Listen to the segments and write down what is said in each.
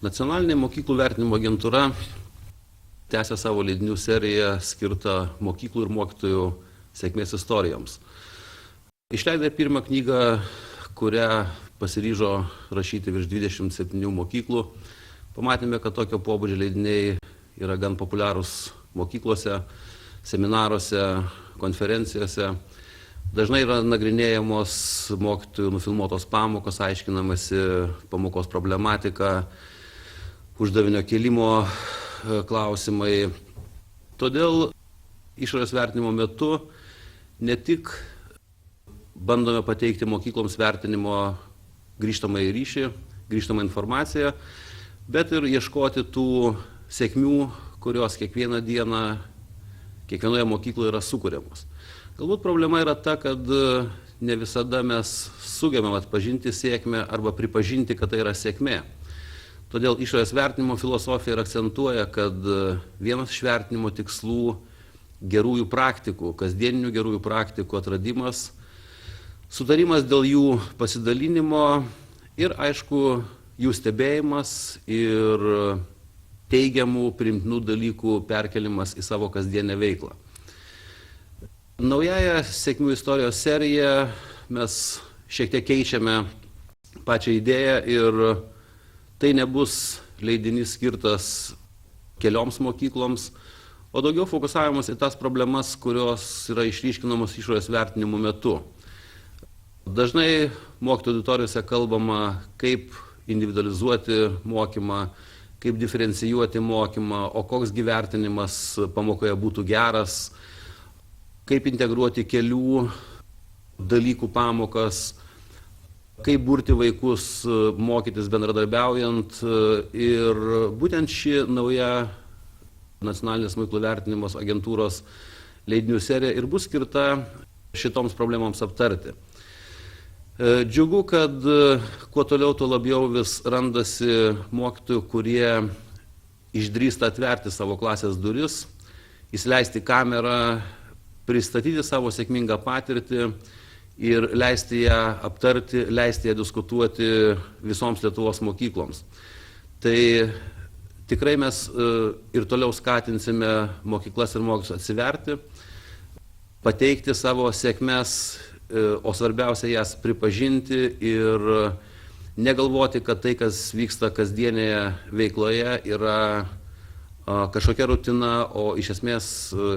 Nacionalinė mokyklų vertinimo agentūra tęsia savo leidinių seriją skirtą mokyklų ir mokytojų sėkmės istorijoms. Išleidė pirmą knygą, kurią pasiryžo rašyti virš 27 mokyklų. Pamatėme, kad tokio pobūdžio leidiniai yra gan populiarūs mokyklose, seminaruose, konferencijose. Dažnai yra nagrinėjamos mokytojų nufilmuotos pamokos, aiškinamasi pamokos problematika, uždavinio kėlimo klausimai. Todėl išorės vertinimo metu ne tik bandome pateikti mokykloms vertinimo grįžtamąjį ryšį, grįžtamą informaciją, bet ir ieškoti tų sėkmių, kurios kiekvieną dieną, kiekvienoje mokykloje yra sukuriamos. Galbūt problema yra ta, kad ne visada mes sugebame atpažinti sėkmę arba pripažinti, kad tai yra sėkmė. Todėl išorės vertinimo filosofija ir akcentuoja, kad vienas iš vertinimo tikslų gerųjų praktikų, kasdieninių gerųjų praktikų atradimas, sutarimas dėl jų pasidalinimo ir, aišku, jų stebėjimas ir teigiamų priimtinų dalykų perkelimas į savo kasdienę veiklą. Naująją sėkmių istorijos seriją mes šiek tiek keičiame pačią idėją ir tai nebus leidinys skirtas kelioms mokykloms, o daugiau fokusavimas į tas problemas, kurios yra išryškinamos išorės vertinimų metu. Dažnai mokytojų auditorijose kalbama, kaip individualizuoti mokymą, kaip diferencijuoti mokymą, o koks vertinimas pamokoje būtų geras, kaip integruoti kelių dalykų pamokas, kaip burti vaikus mokytis bendradarbiaujant. Ir būtent ši nauja nacionalinės mokyklų vertinimo agentūros leidinių serija ir bus skirta šitoms problemams aptarti. Džiugu, kad kuo toliau, tuo labiau vis randasi mokytojų, kurie išdrįsta atverti savo klasės duris, įsileisti kamerą, pristatyti savo sėkmingą patirtį ir leisti ją aptarti, leisti ją diskutuoti visoms Lietuvos mokykloms. Tai tikrai mes ir toliau skatinsime mokyklas ir mokytojus atsiverti, pateikti savo sėkmes, o svarbiausia jas pripažinti ir negalvoti, kad tai, kas vyksta kasdienėje veikloje, yra kažkokia rutina, o iš esmės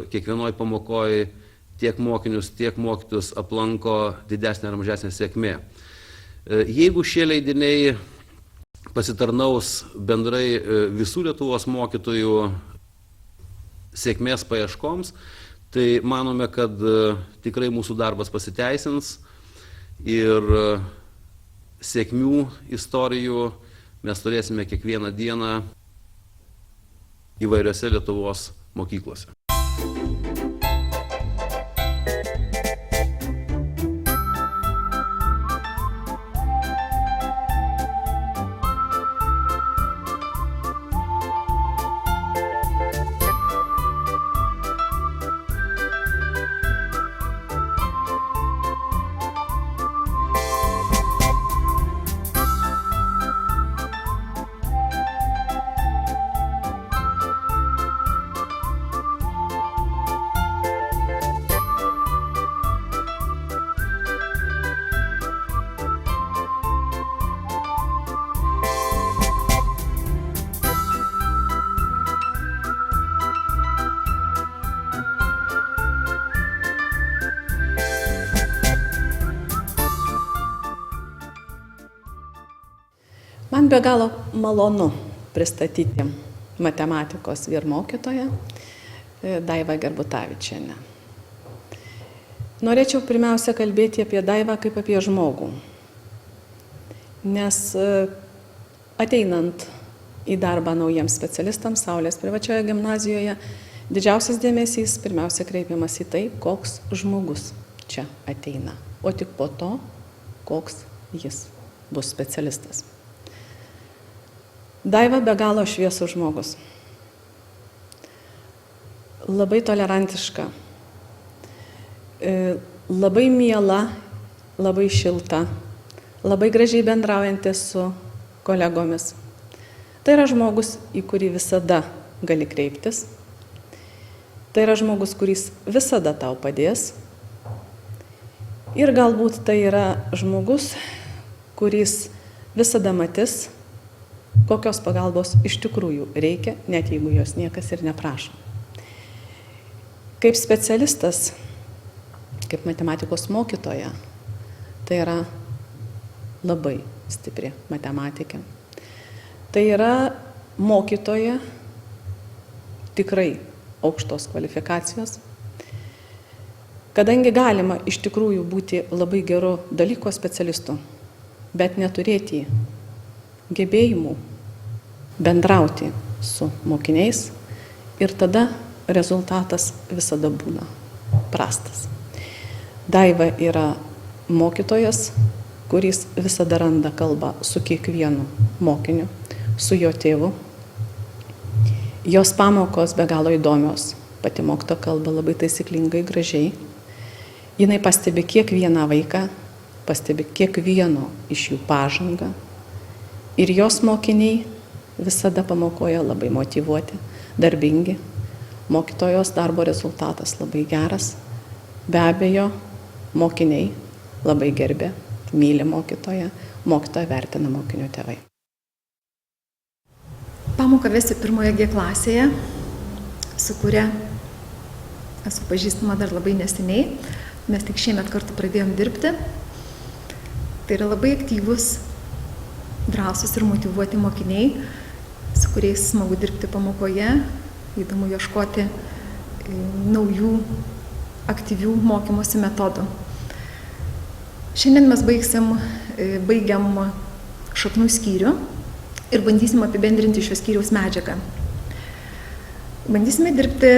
kiekvienoj pamokoje tiek mokinius, tiek mokytojus aplanko didesnė ar mažesnė sėkmė. Jeigu šie leidiniai pasitarnaus bendrai visų Lietuvos mokytojų sėkmės paieškoms, tai manome, kad tikrai mūsų darbas pasiteisins ir sėkmių istorijų mes turėsime kiekvieną dieną įvairiose Lietuvos mokyklose. Man be galo malonu pristatyti matematikos vyrmokytoją Daivą Gerbutavičienę. Norėčiau pirmiausia kalbėti apie Daivą kaip apie žmogų, nes ateinant į darbą naujiems specialistams Saulės privačioje gimnazijoje, didžiausias dėmesys pirmiausia kreipiamas į tai, koks žmogus čia ateina, o tik po to, koks jis bus specialistas. Daiva be galo šviesus žmogus, labai tolerantiška, labai miela, labai šilta, labai gražiai bendraujanti su kolegomis, Tai yra žmogus, į kurį visada gali kreiptis. Tai yra žmogus, kuris visada tau padės. Ir galbūt tai yra žmogus, kuris visada matys, kokios pagalbos iš tikrųjų reikia, net jeigu jos niekas ir neprašo. Kaip specialistas, kaip matematikos mokytoja, tai yra labai stipri matematikė. Tai yra mokytoja tikrai aukštos kvalifikacijos, kadangi galima iš tikrųjų būti labai geru dalyko specialistu, bet neturėti gebėjimų bendrauti su mokiniais ir tada rezultatas visada būna prastas. Daiva yra mokytojas, kuris visada randa kalbą su kiekvienu mokiniu, su jo tėvu. Jos pamokos be galo įdomios, pati mokytoja kalba labai taisyklingai, gražiai. Jinai pastebi kiekvieną vaiką, pastebi kiekvieno iš jų pažangą. Ir jos mokiniai visada pamokoje labai motyvuoti, darbingi. Mokytojos darbo rezultatas labai geras. Be abejo, mokiniai labai gerbė, myli mokytoją, mokytoją vertina mokinių tėvai. Pamoką vesti 1 G klasėje, su kuria esu pažįstama dar labai neseniai. Mes tik šiemet kartu pradėjom dirbti. Tai yra labai aktyvus, drąsūs ir motyvuoti mokiniai, su kuriais smagu dirbti pamokoje, įdomu ieškoti naujų, aktyvių mokymosi metodų. Šiandien mes baigiam šaknų skyrių ir bandysim apibendrinti šios skyriaus medžiagą. Bandysime dirbti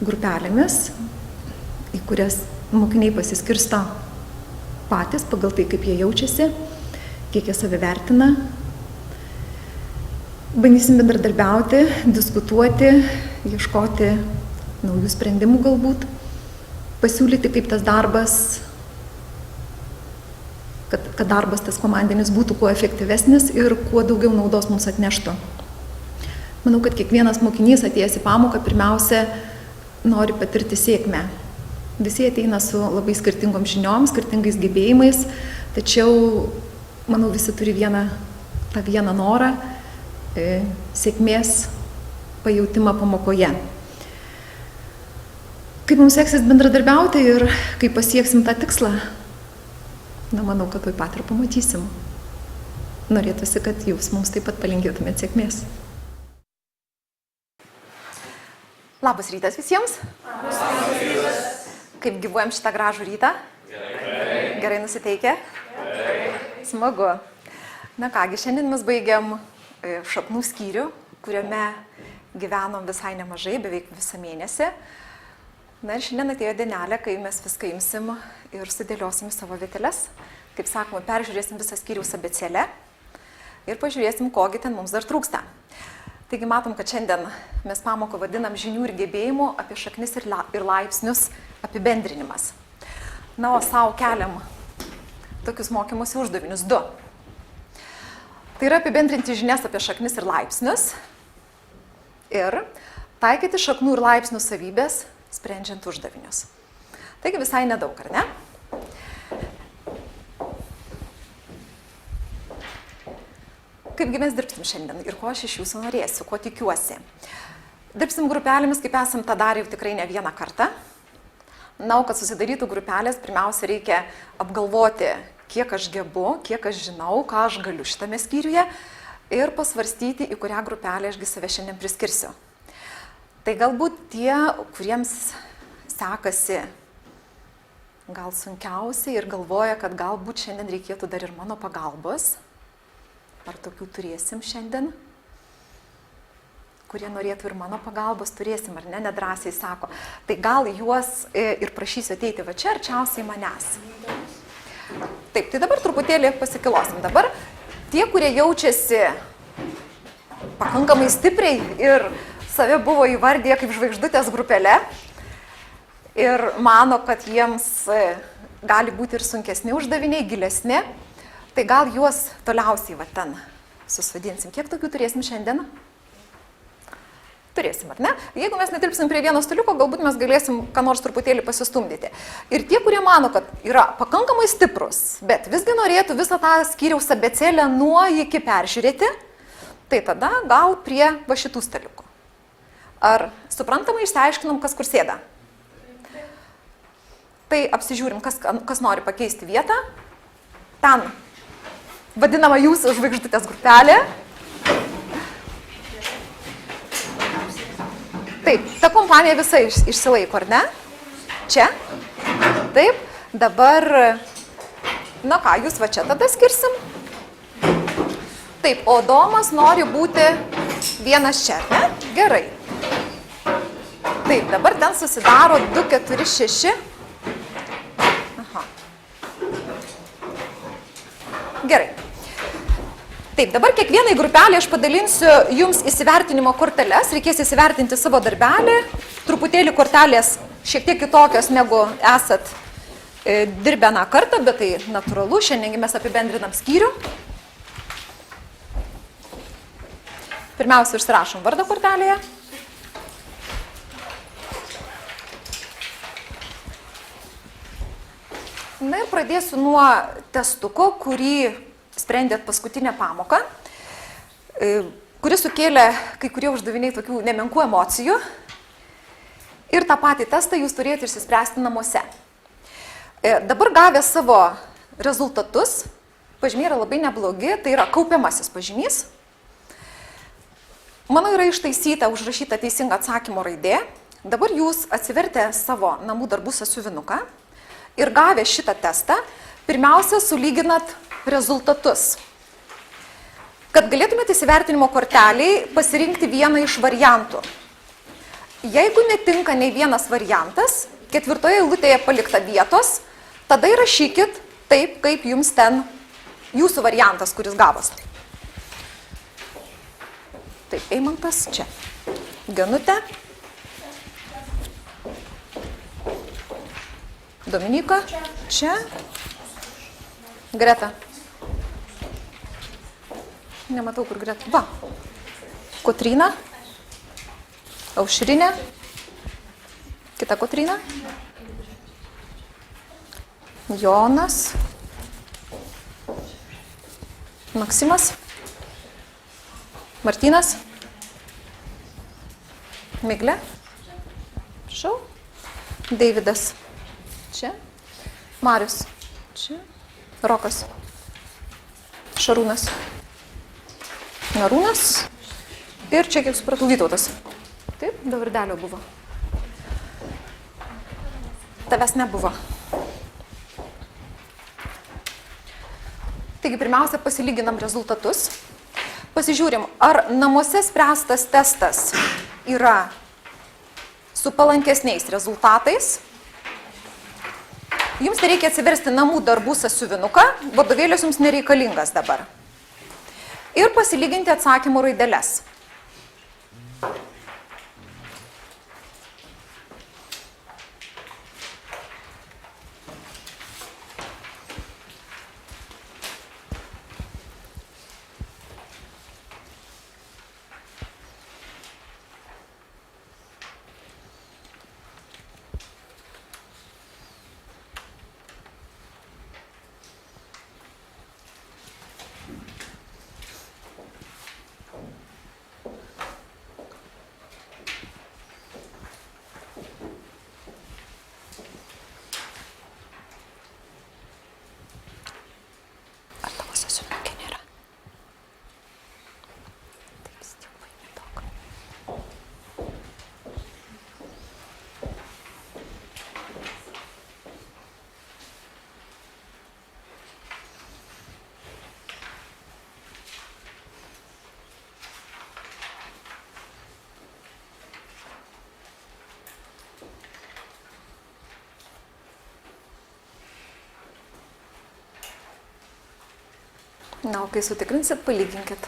grupelėmis, į kurias mokiniai pasiskirsto patys pagal tai, kaip jie jaučiasi, kiek jie save vertina. Bandysim bendradarbiauti, diskutuoti, ieškoti naujų sprendimų galbūt, pasiūlyti, kaip tas darbas, kad darbas tas komandinis būtų kuo efektyvesnis ir kuo daugiau naudos mums atneštų. Manau, kad kiekvienas mokinys atėjęs į pamoką pirmiausia nori patirti sėkmę. Visi ateina su labai skirtingom žiniom, skirtingais gebėjimais, tačiau, manau, visi turi tą vieną norą sėkmės pajautimą pamokoje. Kaip mums seksis bendradarbiauti ir kaip pasieksim tą tikslą, manau, kad tuoj pat ir pamatysim. Norėtųsi, kad jūs mums taip pat palinkėtumėt sėkmės. Labas rytas visiems. Labas rytas. Kaip gyvuojam šitą gražų rytą? Gerai nusiteikę? Smagu. Na kągi, šiandien mes baigiam šaknų skyrių, kuriame gyvenom visai nemažai, beveik visą mėnesį. Na ir šiandien atėjo dienelė, kai mes viską imsim ir sudėliosim savo vieteles. Kaip sakoma, peržiūrėsim visą skyriaus abėcėlę ir pažiūrėsim, kogi ten mums dar trūksta. Taigi matom, kad šiandien mes pamoką vadinam žinių ir gebėjimų apie šaknis ir laipsnius apibendrinimas. Na, o savo keliam tokius mokymosi uždavinius 2. Tai yra apibendrinti žinias apie šaknis ir laipsnius ir taikyti šaknų ir laipsnių savybės, sprendžiant uždavinius. Taigi visai nedaug, ar ne? Kaipgi mes dirbsim šiandien ir ko aš iš jūsų norėsiu, ko tikiuosi. Dirbsim grupelėmis, kaip esam tą darę jau tikrai ne vieną kartą. Na, o kad susidarytų grupelės, pirmiausia reikia apgalvoti, kiek aš gebu, kiek aš žinau, ką aš galiu šitame skyriuje ir pasvarstyti, į kurią grupelę ašgi save šiandien priskirsiu. Tai galbūt tie, kuriems sekasi gal sunkiausiai ir galvoja, kad galbūt šiandien reikėtų dar ir mano pagalbos. Ar tokių turėsim šiandien? Kurie norėtų ir mano pagalbos, turėsim, ar ne, nedrąsiai sako. Tai gal juos ir prašysiu ateiti va čia arčiausiai manęs. Taip, tai dabar truputėlį pasikilosim. Dabar tie, kurie jaučiasi pakankamai stipriai ir save buvo įvardyję kaip žvaigždutės grupelė ir mano, kad jiems gali būti ir sunkesni uždaviniai, gilesni, tai gal juos toliausiai va ten susodinsim. Kiek tokių turėsim šiandien? Turėsim, ar ne? Jeigu mes netilpsim prie vieno staliuko, galbūt mes galėsim ką nors truputėlį pasistumdyti. Ir tie, kurie mano, kad yra pakankamai stiprus, bet visgi norėtų visą tą skyriaus abėcėlę nuo iki peržiūrėti, tai tada gal prie va šitų staliukų. Ar suprantamai išsiaiškinom, kas kur sėda? Tai apsižiūrim, kas nori pakeisti vietą. Ten vadinama jūsų žvaigždutės grupelė. Taip, ta kompanija visa išsilaiko, ar ne? Čia. Taip, dabar, na ką, jūs va čia tada skirsim. Taip, o Domas nori būti vienas čia, ne? Gerai. Taip, dabar ten susidaro 2, 4, 6. Aha. Gerai. Taip, dabar kiekvienai grupelį aš padalinsiu jums įsivertinimo korteles, reikės įsivertinti savo darbelį, truputėlį kortelės šiek tiek kitokios negu esat dirbę aną kartą, bet tai natūralu, šiandien mes apibendrinam skyrių. Pirmiausia, užsirašom vardą kortelėje. Na ir pradėsiu nuo testuko, kurį sprendėt paskutinę pamoką, kuris sukėlė kai kurie uždaviniai tokių nemenkų emocijų. Ir tą patį testą jūs turėjote išsispręsti namuose. Dabar gavę savo rezultatus, pažymiai yra labai neblogi, tai yra kaupiamasis pažymys. Manau, yra ištaisyta, užrašyta teisinga atsakymo raidė. Dabar jūs atsivertę savo namų darbų sąsiuvinuką ir gavę šitą testą, pirmiausia, sulyginat rezultatus. Kad galėtumėte įsivertinimo korteliai pasirinkti vieną iš variantų. Jeigu netinka nei vienas variantas, 4 eilutėje palikta vietos, tada įrašykit taip, kaip jums ten jūsų variantas, kuris gavos. Taip, Eimantas čia. Genutė. Dominyka čia. Greta. Nematau, kur Greta. Va. Kotryna. Aušrinė. Kita Kotryna. Jonas. Maksimas. Martynas. Miglė. Prašau. Deividas. Čia. Marius. Čia. Rokas. Šarūnas. Narūnas. Ir čia, kiek supratau, Vytautas. Taip, Davardelio buvo. Tavęs nebuvo. Taigi, pirmiausia, pasilyginam rezultatus. Pasižiūrim, ar namuose spręstas testas yra su palankesniais rezultatais. Jums nereikia atsiversti namų darbų sąsiuvinuką, vadovėlis jums nereikalingas dabar. Ir pasilyginti atsakymų raideles. Na, o kai sutikrinsit, palyginkit.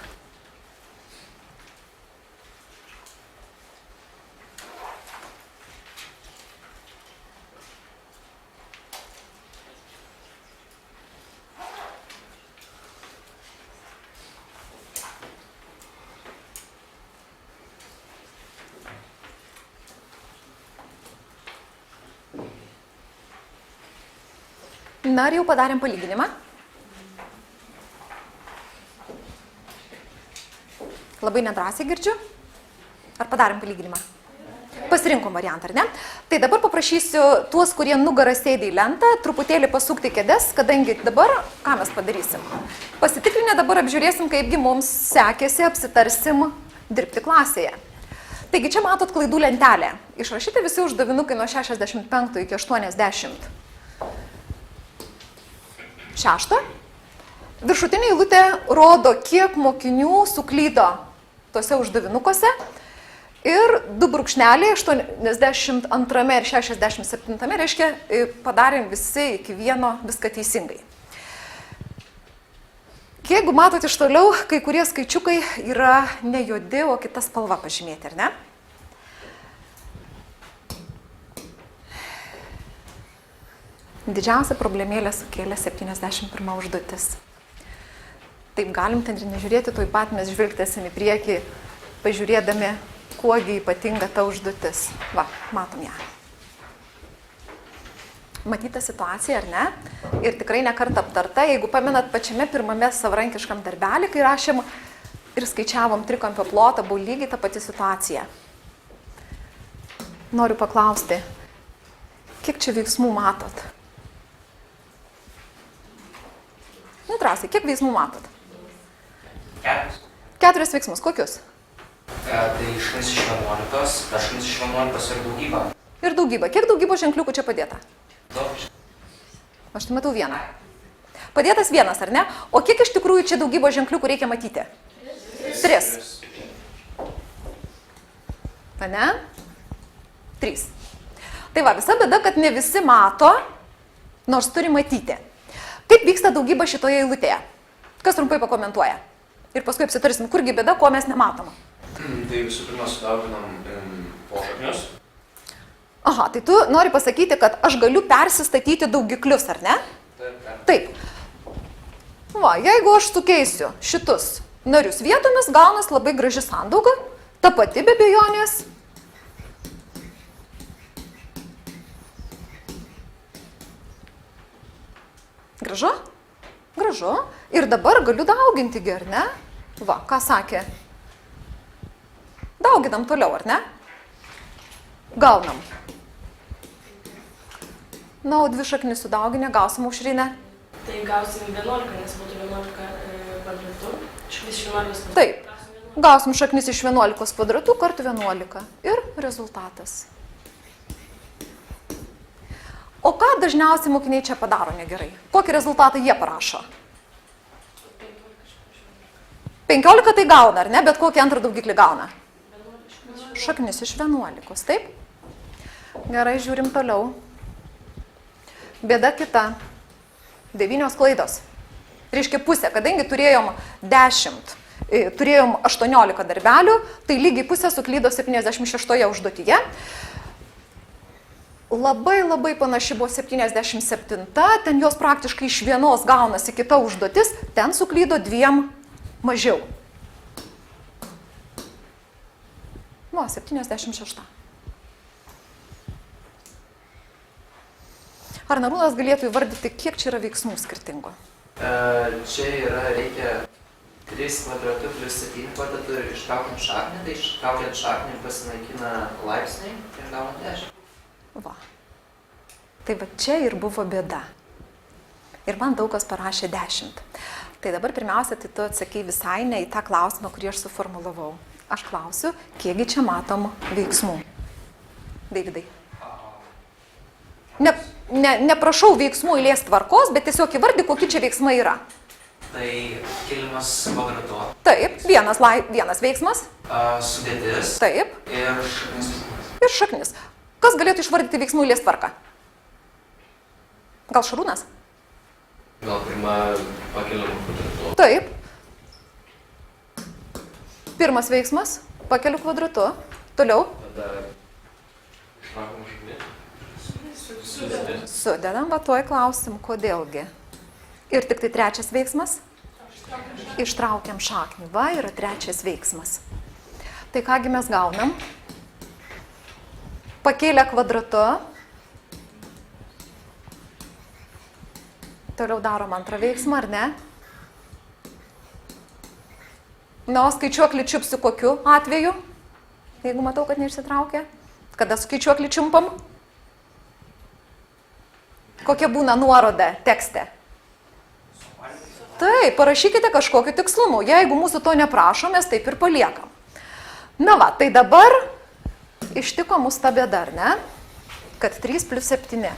Na, ar jau padarėm palyginimą? Labai nedrąsiai girdžiu. Ar padarėm palyginimą? Pasirinkom variantą, ar ne? Tai dabar paprašysiu tuos, kurie nugarą sėdi į lentą, truputėlį pasukti kėdes, kadangi dabar, ką mes padarysim? Pasitikrinę dabar apžiūrėsim, kaipgi mums sekėsi, apsitarsim dirbti klasėje. Taigi čia matot klaidų lentelę. Išrašyti visi uždavinukai nuo 65 iki 86. Viršutinė eilutė rodo, kiek mokinių suklydo tose uždavinukuose. Ir 2 brūkšneliai 82 ir 67 reiškia, padarėm visi iki vieno viską teisingai. Jeigu matot iš toliau, kai kurie skaičiukai yra ne juodi, o kita spalva pažymėti, ar ne? Didžiausia problemėlė sukėlė 71 užduotis. Taip galim ten ir nežiūrėti, tuoj pat mes žvilgtėsim į priekį, pažiūrėdami, kuogi ypatinga ta užduotis. Va, matom ją. Matyta situacija, ar ne? Ir tikrai nekart aptarta. Jeigu pamenat pačiame pirmame savarankiškam darbelį, kai rašėm ir skaičiavom trikampio plotą, buvo lygiai ta pati situacija. Noriu paklausti, kiek čia veiksmų matot? Nedrasiai, kiek veiksmų matot? 4 veiksmus. Kokius? Tai 8 iš 11 ir daugybą. Ir daugybą. Kiek daugybos ženkliukų čia padėta? 2. Aš tai matau 1. Padėtas 1, ar ne? O kiek iš tikrųjų čia daugybos ženkliukų reikia matyti? 3. Ane? 3. Tai va, visa bėda, kad ne visi mato, nors turi matyti. Kaip vyksta daugyba šitoje eilutėje? Kas trumpai pakomentuoja? Ir paskui apsitarsim, kurgi bėda, ko mes nematom. Tai visų pirma sudauginam pošaknius. Aha, tai tu nori pasakyti, kad aš galiu persistatyti daugiklius, ar ne? Taip. Va, jeigu aš sukeisiu šitus narius vietomis, gaunas labai graži sandauga, ta pati be abejonės. Gražu? Gražu. Ir dabar galiu dauginti, ar ne? Va, ką sakė? Dauginam toliau, ar ne? Gaunam. Na, o 2 šaknis sudauginę, gausim Aušrinę. Tai gausim 11, nes būtų 11 kvadratų. Šaknis iš 11 kvadratų. Taip. Gausim šaknis iš 11 kvadratų kartu 11. Ir rezultatas. O ką dažniausiai mokiniai čia padaro negerai? Kokį rezultatą jie parašo? 15 tai gauna, ar ne? Bet kokį antrą daugiklį gauna? Šaknis iš 11, taip? Gerai, žiūrim toliau. Bėda kita. 9 klaidos. Reiškia pusė, kadangi turėjom 10, turėjom 18 darbelių, tai lygiai pusė suklydo 76 užduotyje. Labai panaši buvo 77, ten jos praktiškai iš vienos gaunasi kita užduotis, ten suklydo 2 mažiau. Va, 76. Ar Narūnas galėtų įvardyti, kiek čia yra veiksmų skirtingų? Čia yra, reikia 3 kvadratų plus 7 kvadratų ir ištraukiant šaknį, tai ištraukiant šaknį pasinaikina laipsniai ir gaunam 10. Va. Tai va čia ir buvo bėda. Ir man daug kas parašė 10. Tai dabar pirmiausia, tai tu atsakai visai ne į tą klausimą, kurį aš suformulavau. Aš klausiu, kiekgi čia matom veiksmų. Davidai. Neprašau veiksmų eilės tvarkos, bet tiesiog įvardy, kokie čia veiksmai yra. Tai kilimas kvadratu. Taip, vienas veiksmas. Sudėtis. Taip. Ir šaknis. Ir šaknis. Kas galėtų išvardyti veiksmų eilės tvarką? Gal Šarūnas? Gal pirma pakeliam kvadratu. Taip. Pirmas veiksmas, pakeliu kvadratu. Toliau. Tada ištraukiam šaknį. Sudedam, va tuoj klausim, kodėlgi. Ir tik tai 3 veiksmas. Ištraukiam šaknį. Va, yra 3 veiksmas. Tai kągi mes gaunam? Pakėlę kvadratu. Toliau darom antrą veiksmą, ar ne? Na, o skaičiuoklį čiupsiu kokiu atveju? Jeigu matau, kad neišsitraukia. Kada skaičiuoklį čiumpam? Kokia būna nuoroda tekste? Taip, parašykite kažkokiu tikslumu. Jeigu mūsų to neprašom, mes taip ir paliekam. Na va, tai dabar ištiko mus ta bėda, ar ne? Kad 3 plus 7.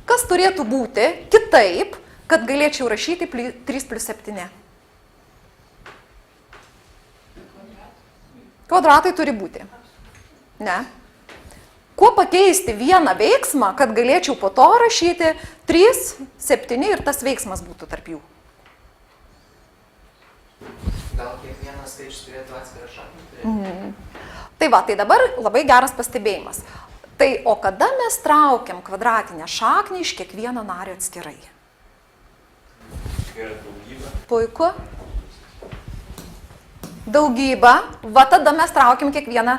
Kas turėtų būti kitaip, kad galėčiau rašyti 3 plus 7? Kvadratai turi būti. Ne. Kuo pakeisti vieną veiksmą, kad galėčiau po to rašyti 3, 7 ir tas veiksmas būtų tarp jų? Gal kiekvienas skaičius turėtų atskirą šaknį turėti? Tai va, tai dabar labai geras pastebėjimas. Tai o kada mes traukiam kvadratinę šaknį iš kiekvieno nario atskirai? Yra daugybė. Puiku. Daugybą. Va tada mes traukiam kiekvieną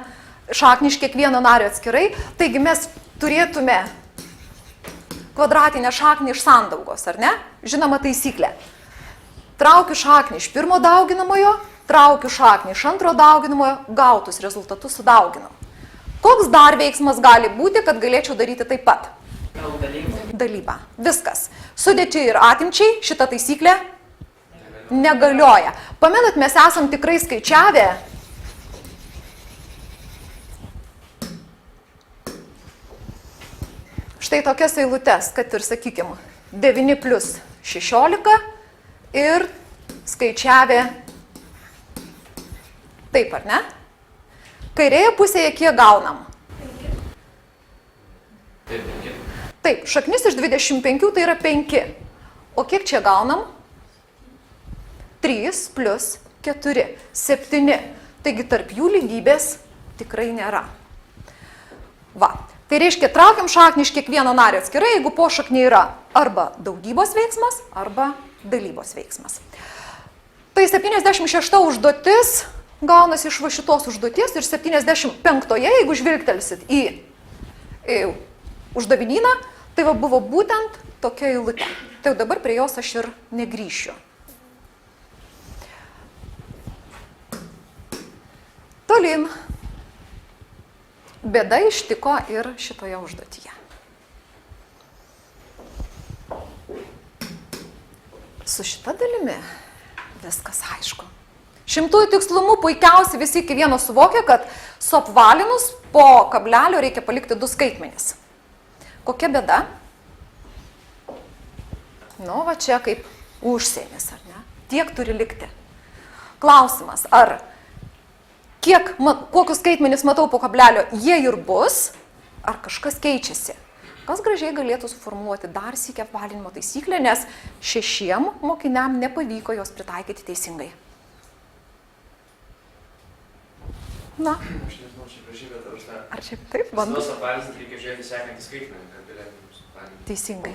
šaknį iš kiekvieno nario atskirai. Taigi mes turėtume kvadratinę šaknį iš sandaugos, ar ne? Žinoma taisyklė. Traukiu šaknį iš pirmo dauginamojo, traukiu šaknį iš antro dauginamojo, gautus rezultatus sudauginam. Koks dar veiksmas gali būti, kad galėčiau daryti taip pat? Gal dalyba? Dalyba. Viskas. Sudėčiai ir atimčiai šita taisyklė negalioja. Pamenat, mes esam tikrai skaičiavę. Štai tokias eilutes, kad ir sakykim 9 plus 16 ir skaičiavę taip, ar ne? Kairėje pusėje kiek gaunam? Taip, šaknis iš 25 tai yra 5. O kiek čia gaunam? 3 plus 4, 7. Taigi tarp jų lygybės tikrai nėra. Va, tai reiškia, traukiam šaknį iš kiekvieno nario atskirai, jeigu po šaknė yra arba daugybos veiksmas, arba dalybos veiksmas. Tai 76 užduotis gaunasi iš va šitos užduoties ir 75-oje, jeigu žvilgtelsit į uždavinyną, tai va buvo būtent tokia eilutė. Tai dabar prie jos aš ir negrįšiu. Tolyn. Bėda ištiko ir šitoje užduotyje. Su šita dalimi viskas aišku. Šimtųjų tikslumų puikiausiai visi iki vieno suvokia, kad suapvalinus po kablelio reikia palikti 2 skaitmenis. Kokia bėda? Nu, va čia kaip užsienis, ar ne? Tiek turi likti. Klausimas, ar kokius skaitmenis matau po kablelio, jie ir bus, ar kažkas keičiasi? Kas gražiai galėtų suformuoti dar sykį apvalinimo taisyklę, nes 6 mokiniam nepavyko jos pritaikyti teisingai. Na. Aš nežinau, čia gražiai, bet ar aš tą... Ar čia taip? Tos apvalinti reikia žiūrėti sekantį skaitmenį, kad galėtum suapvalinti. Teisingai.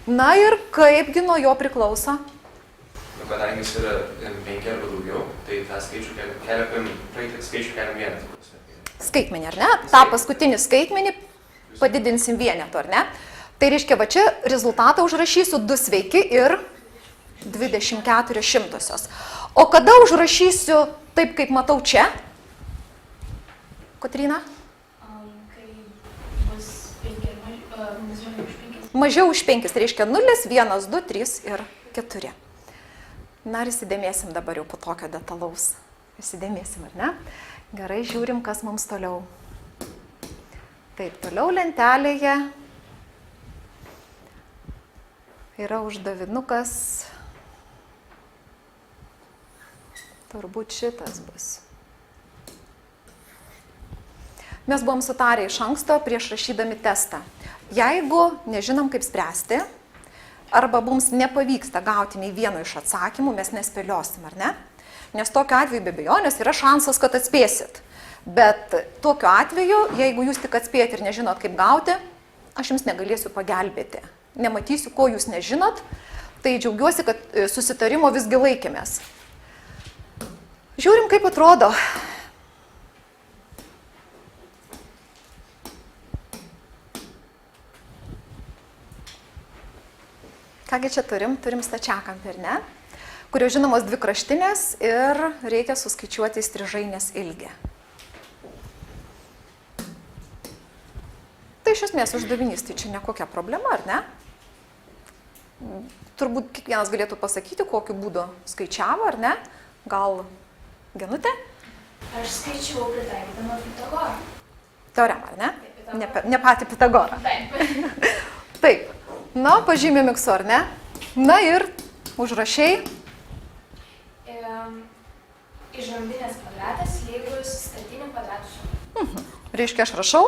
Na ir kaipgi nuo jo priklauso? Nu, kadangi jis yra 5 arba daugiau, tai tą skaičių keliam vienetą. Skaitmenį, ar ne? Ta paskutinį skaitmenį padidinsim vienetu, ar ne? Tai reiškia, va čia rezultatą užrašysiu 2 sveiki ir 24 šimtosios. O kada užrašysiu taip, kaip matau čia? Kotryna? Kai bus 5 ir mažiau už 5. Mažiau už 5, tai reiškia 0, 1, 2, 3 ir 4. Na ir įsidėmėsim dabar jau po tokio detalaus. Įsidėmėsim, ar ne? Gerai, žiūrim, kas mums toliau. Taip, toliau lentelėje yra uždavinukas. Turbūt šitas bus. Mes buvom sutarę iš anksto prieš rašydami testą. Jeigu nežinom, kaip spręsti, arba mums nepavyksta gauti nei vieno iš atsakymų, mes nespėliosim, ar ne? Nes tokiu atveju be abejonės yra šansas, kad atspėsit. Bet tokiu atveju, jeigu jūs tik atspėjat ir nežinot, kaip gauti, aš jums negalėsiu pagelbėti. Nematysiu, ko jūs nežinot, tai džiaugiuosi, kad susitarimo visgi laikėmės. Žiūrim, kaip atrodo. Kągi čia turim? Turim stačiakampį, ar ne? Kurio žinomos dvi kraštinės ir reikia suskaičiuoti įstrižainės ilgį. Tai iš esmės uždavinys, tai čia nekokia problema, ar ne? Turbūt kiekvienas galėtų pasakyti, kokiu būdu skaičiavo, ar ne? Gal Genutė? Aš skaičiau pritaikydama Pitagorą. Teoremą, ar ne? Ne patį Pitagorą. Taip. Taip. Na, pažymė miksu, ar ne? Na ir užrašiai. Įžambinės kvadratas lygus statinių kvadratų suma. Reiškia, aš rašau.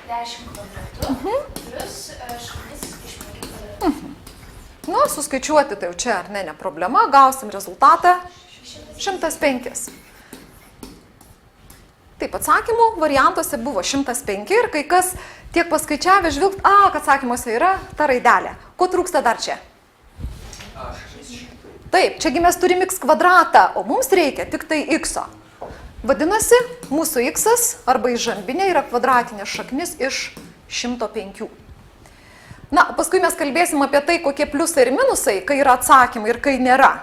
10 kvadratų plus šaknis iš 5 kvadratų. Nu, suskaičiuoti tai jau čia, ar ne problema. Gausim rezultatą 105. Taip, atsakymų variantuose buvo 105 ir kai kas tiek paskaičiavę žvilgt, kad atsakymuose yra ta raidelė. Ko trūksta dar čia? Taip, čiagi mes turim x kvadratą, o mums reikia tik tai x-o. Vadinasi, mūsų x arba įžambinė yra kvadratinė šaknis iš 105. Na, paskui mes kalbėsim apie tai, kokie pliusai ir minusai, kai yra atsakymai ir kai nėra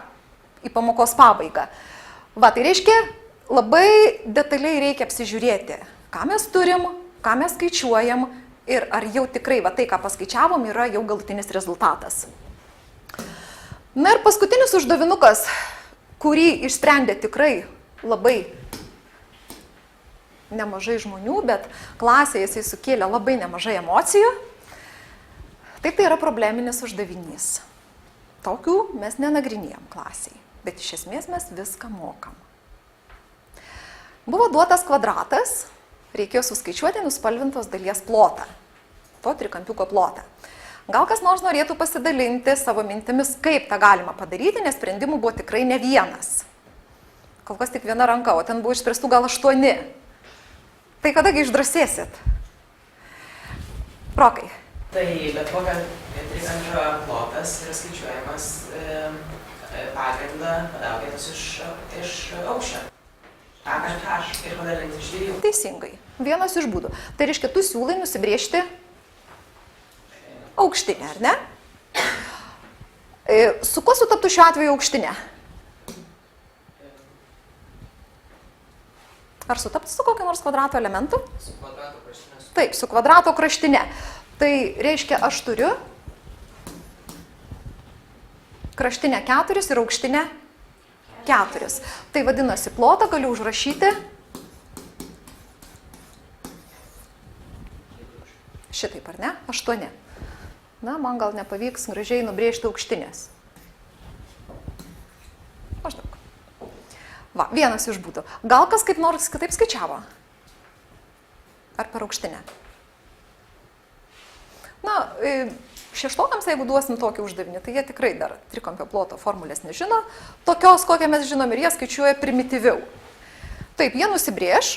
į pamokos pabaigą. Va, tai reiškia, labai detaliai reikia apsižiūrėti, ką mes turim, ką mes skaičiuojam ir ar jau tikrai va, tai, ką paskaičiavom, yra jau galutinis rezultatas. Na ir paskutinis uždavinukas, kurį išsprendė tikrai labai nemažai žmonių, bet klasėje jisai sukėlė labai nemažai emocijų. Tai yra probleminis uždavinys. Tokių mes nenagrinėjom klasiai, bet iš esmės mes viską mokam. Buvo duotas kvadratas, reikėjo suskaičiuoti nuspalvintos dalies plotą, to trikampiuko plotą. Gal kas nors norėtų pasidalinti savo mintimis, kaip tą galima padaryti, nes sprendimų buvo tikrai ne vienas. Kol kas tik viena ranka, o ten buvo išspręstų gal 8. Tai kadagi išdrasėsit? Rokai. Tai bet kokio trikampio plotas yra skaičiuojamas pagrindą padauginus iš aukščio. A kart H ir padalinti iš 2. Teisingai. Vienas iš būdų. Tai reiškia, tu siūlai nusibrėžti aukštinę, ar ne? Su kuo sutaptų šiuo atveju aukštinė? Ar sutaptų su kokiu nors kvadrato elementu? Su kvadrato kraštinė. Taip, su kvadrato kraštinė. Tai reiškia, aš turiu kraštinę 4 ir aukštinę 4. Tai vadinasi, plotą galiu užrašyti šitaip, ar ne? 8. Na, man gal nepavyks gražiai nubrėžti aukštinės. Maždaug. Va, vienas iš būdų. Gal kas kaip nors kitaip skaičiavo? Ar per aukštinę? Na, šeštokams, jeigu duosim tokį uždavinį, tai jie tikrai dar trikampio ploto formulės nežino. Tokios, kokią mes žinom, ir jie skaičiuoja primityviau. Taip, jie nusibrėž,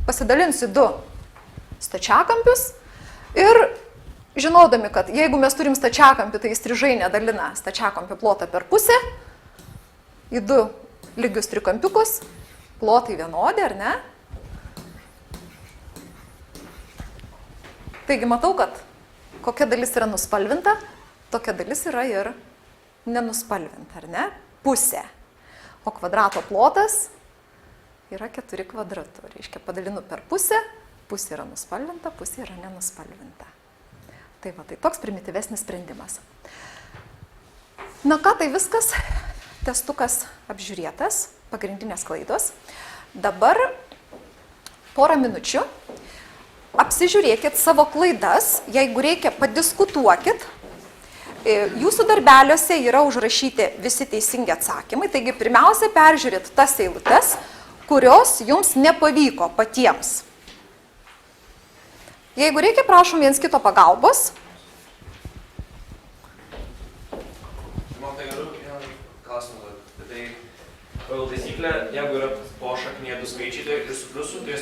pasidalins į 2 stačiakampius ir žinodami, kad jeigu mes turim stačiakampį, tai įstrižainė dalina stačiakampio plotą per pusę į 2 lygius trikampiukus, plotai vienodi, ar ne? Taigi matau, kad kokia dalis yra nuspalvinta, tokia dalis yra ir nenuspalvinta, ar ne? Pusė. O kvadrato plotas yra 4 kvadratų. Reiškia, padalinu per pusę, pusė yra nuspalvinta, pusė yra nenuspalvinta. Tai va, tai toks primityvesnis sprendimas. Na ką, tai viskas, testukas apžiūrėtas, pagrindinės klaidos. Dabar porą minučių apsižiūrėkit savo klaidas, jeigu reikia, padiskutuokit. Jūsų darbeliuose yra užrašyti visi teisingi atsakymai, taigi pirmiausia peržiūrėt tas eilutes, kurios jums nepavyko patiems. Jeigu reikia, prašom viens kito pagalbos. Man tai yra klausimą. Tai pagal taisyklę, jeigu yra po šaknyje 2 skaičiai ir su pliusu, tai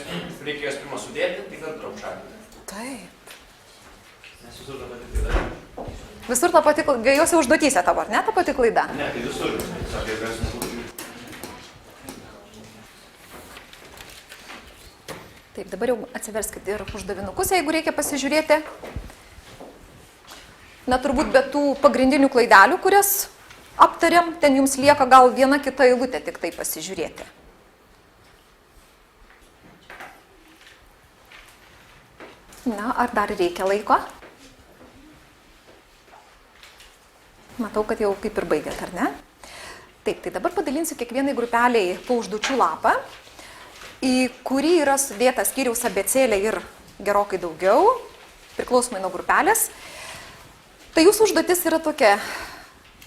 reikia juos pirmą sudėti, tai tada traukšaknį. Taip. Nes visur ta pati klaida. Visur ta pati klaida, gajose užduotyse tavo, ar ne ta pati klaida? Ne, tai visur. Sakai, kas nebūtų. Taip, dabar jau atsiverskite ir uždavinukus, jeigu reikia pasižiūrėti. Na, turbūt be tų pagrindinių klaidelių, kurias aptariam, ten jums lieka gal viena kita eilutė tik tai pasižiūrėti. Na, ar dar reikia laiko? Matau, kad jau kaip ir baigėt, ar ne? Taip, tai dabar padalinsiu kiekvienai grupeliai po užduočių lapą, į kurį yra sudėta skyriaus abėcėlė ir gerokai daugiau, priklausomai nuo grupelės. Tai jūsų užduotis yra tokia,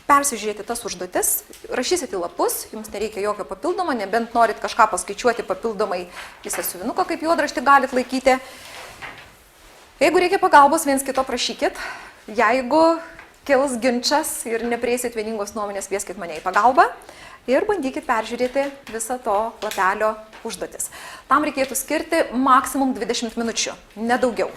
persižiūrėti tas užduotis, rašysite lapus, jums nereikia jokio papildomo, nebent norit kažką paskaičiuoti papildomai į sąsiuvinuką, kaip juodraštį galit laikyti. Jeigu reikia pagalbos, viens kito prašykit. Jeigu kils ginčas ir neprieisit vieningos nuomonės, kvieskit mane į pagalbą ir bandykit peržiūrėti visą to lapelio užduotis. Tam reikėtų skirti maksimum 20 minučių, nedaugiau.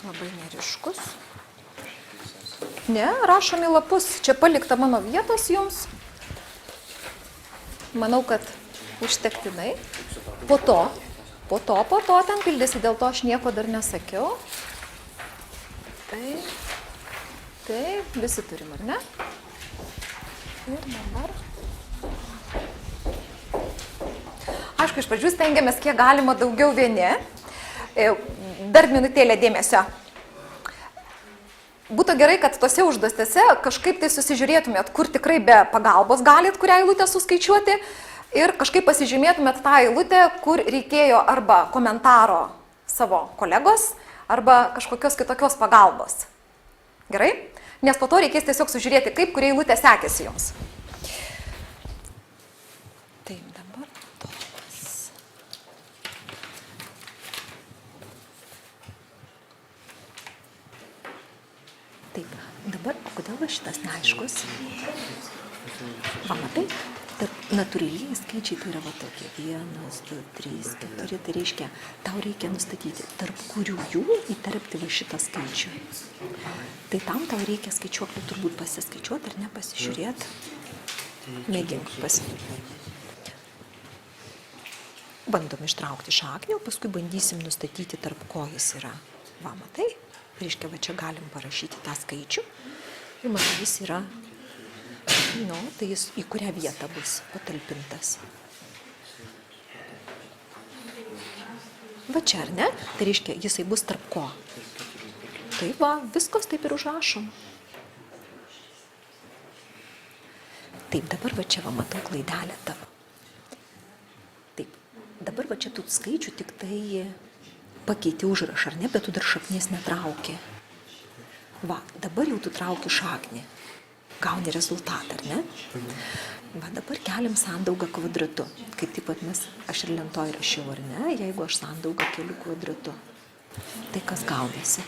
Labai neriškus. Ne, rašom į lapus. Čia palikta mano vietos jums. Manau, kad užtektinai. Po to ten pildėsi, dėl to aš nieko dar nesakiau. Taip, visi turim, ar ne? Ir dabar. Aišku, iš pradžių stengiamės kiek galima daugiau vieni. Dar minutėlę dėmesio. Būtų gerai, kad tose užduotėse kažkaip tai susižiūrėtumėt, kur tikrai be pagalbos galit kurią eilutę suskaičiuoti ir kažkaip pasižymėtumėt tą eilutę, kur reikėjo arba komentaro savo kolegos, arba kažkokios kitokios pagalbos. Gerai? Nes po to reikės tiesiog sužiūrėti, kaip kuria eilutė sekėsi jums. Taip, dabar toks. Taip, dabar, o kodėl va šitas neaiškus? Va, matai, natūraliai skaičiai tai yra va tokie. 1, 2, 3, 4, tai reiškia, tau reikia nustatyti, tarp kurių jų įterpti va šitą skaičių. Tai tam tau reikia skaičiuoklį turbūt pasiskaičiuoti ar ne, pasižiūrėti. Mėgink pasižiūrėti. Bandom ištraukti šaknį, o paskui bandysim nustatyti, tarp ko jis yra. Va, matai? Reiškia, va čia galim parašyti tą skaičių. Ir matai, jis yra, tai jis į kurią vietą bus patalpintas. Va čia, ar ne? Tai reiškia, jisai bus tarp ko. Tai va, viskas taip ir užrašom. Taip, dabar va čia va matau klaidelę tavo. Taip, dabar va čia tų skaičių tik tai pakeiti užrašą, ar ne, bet tu dar šaknies netrauki. Va, dabar jau tu trauki šaknį. Gauni rezultatą, ar ne? Va, dabar keliam sandaugą kvadratu. Kaip taip pat aš ir lentoj rašiau, ar ne? Jeigu aš sandaugą keliu kvadratu. Tai kas gaunasi?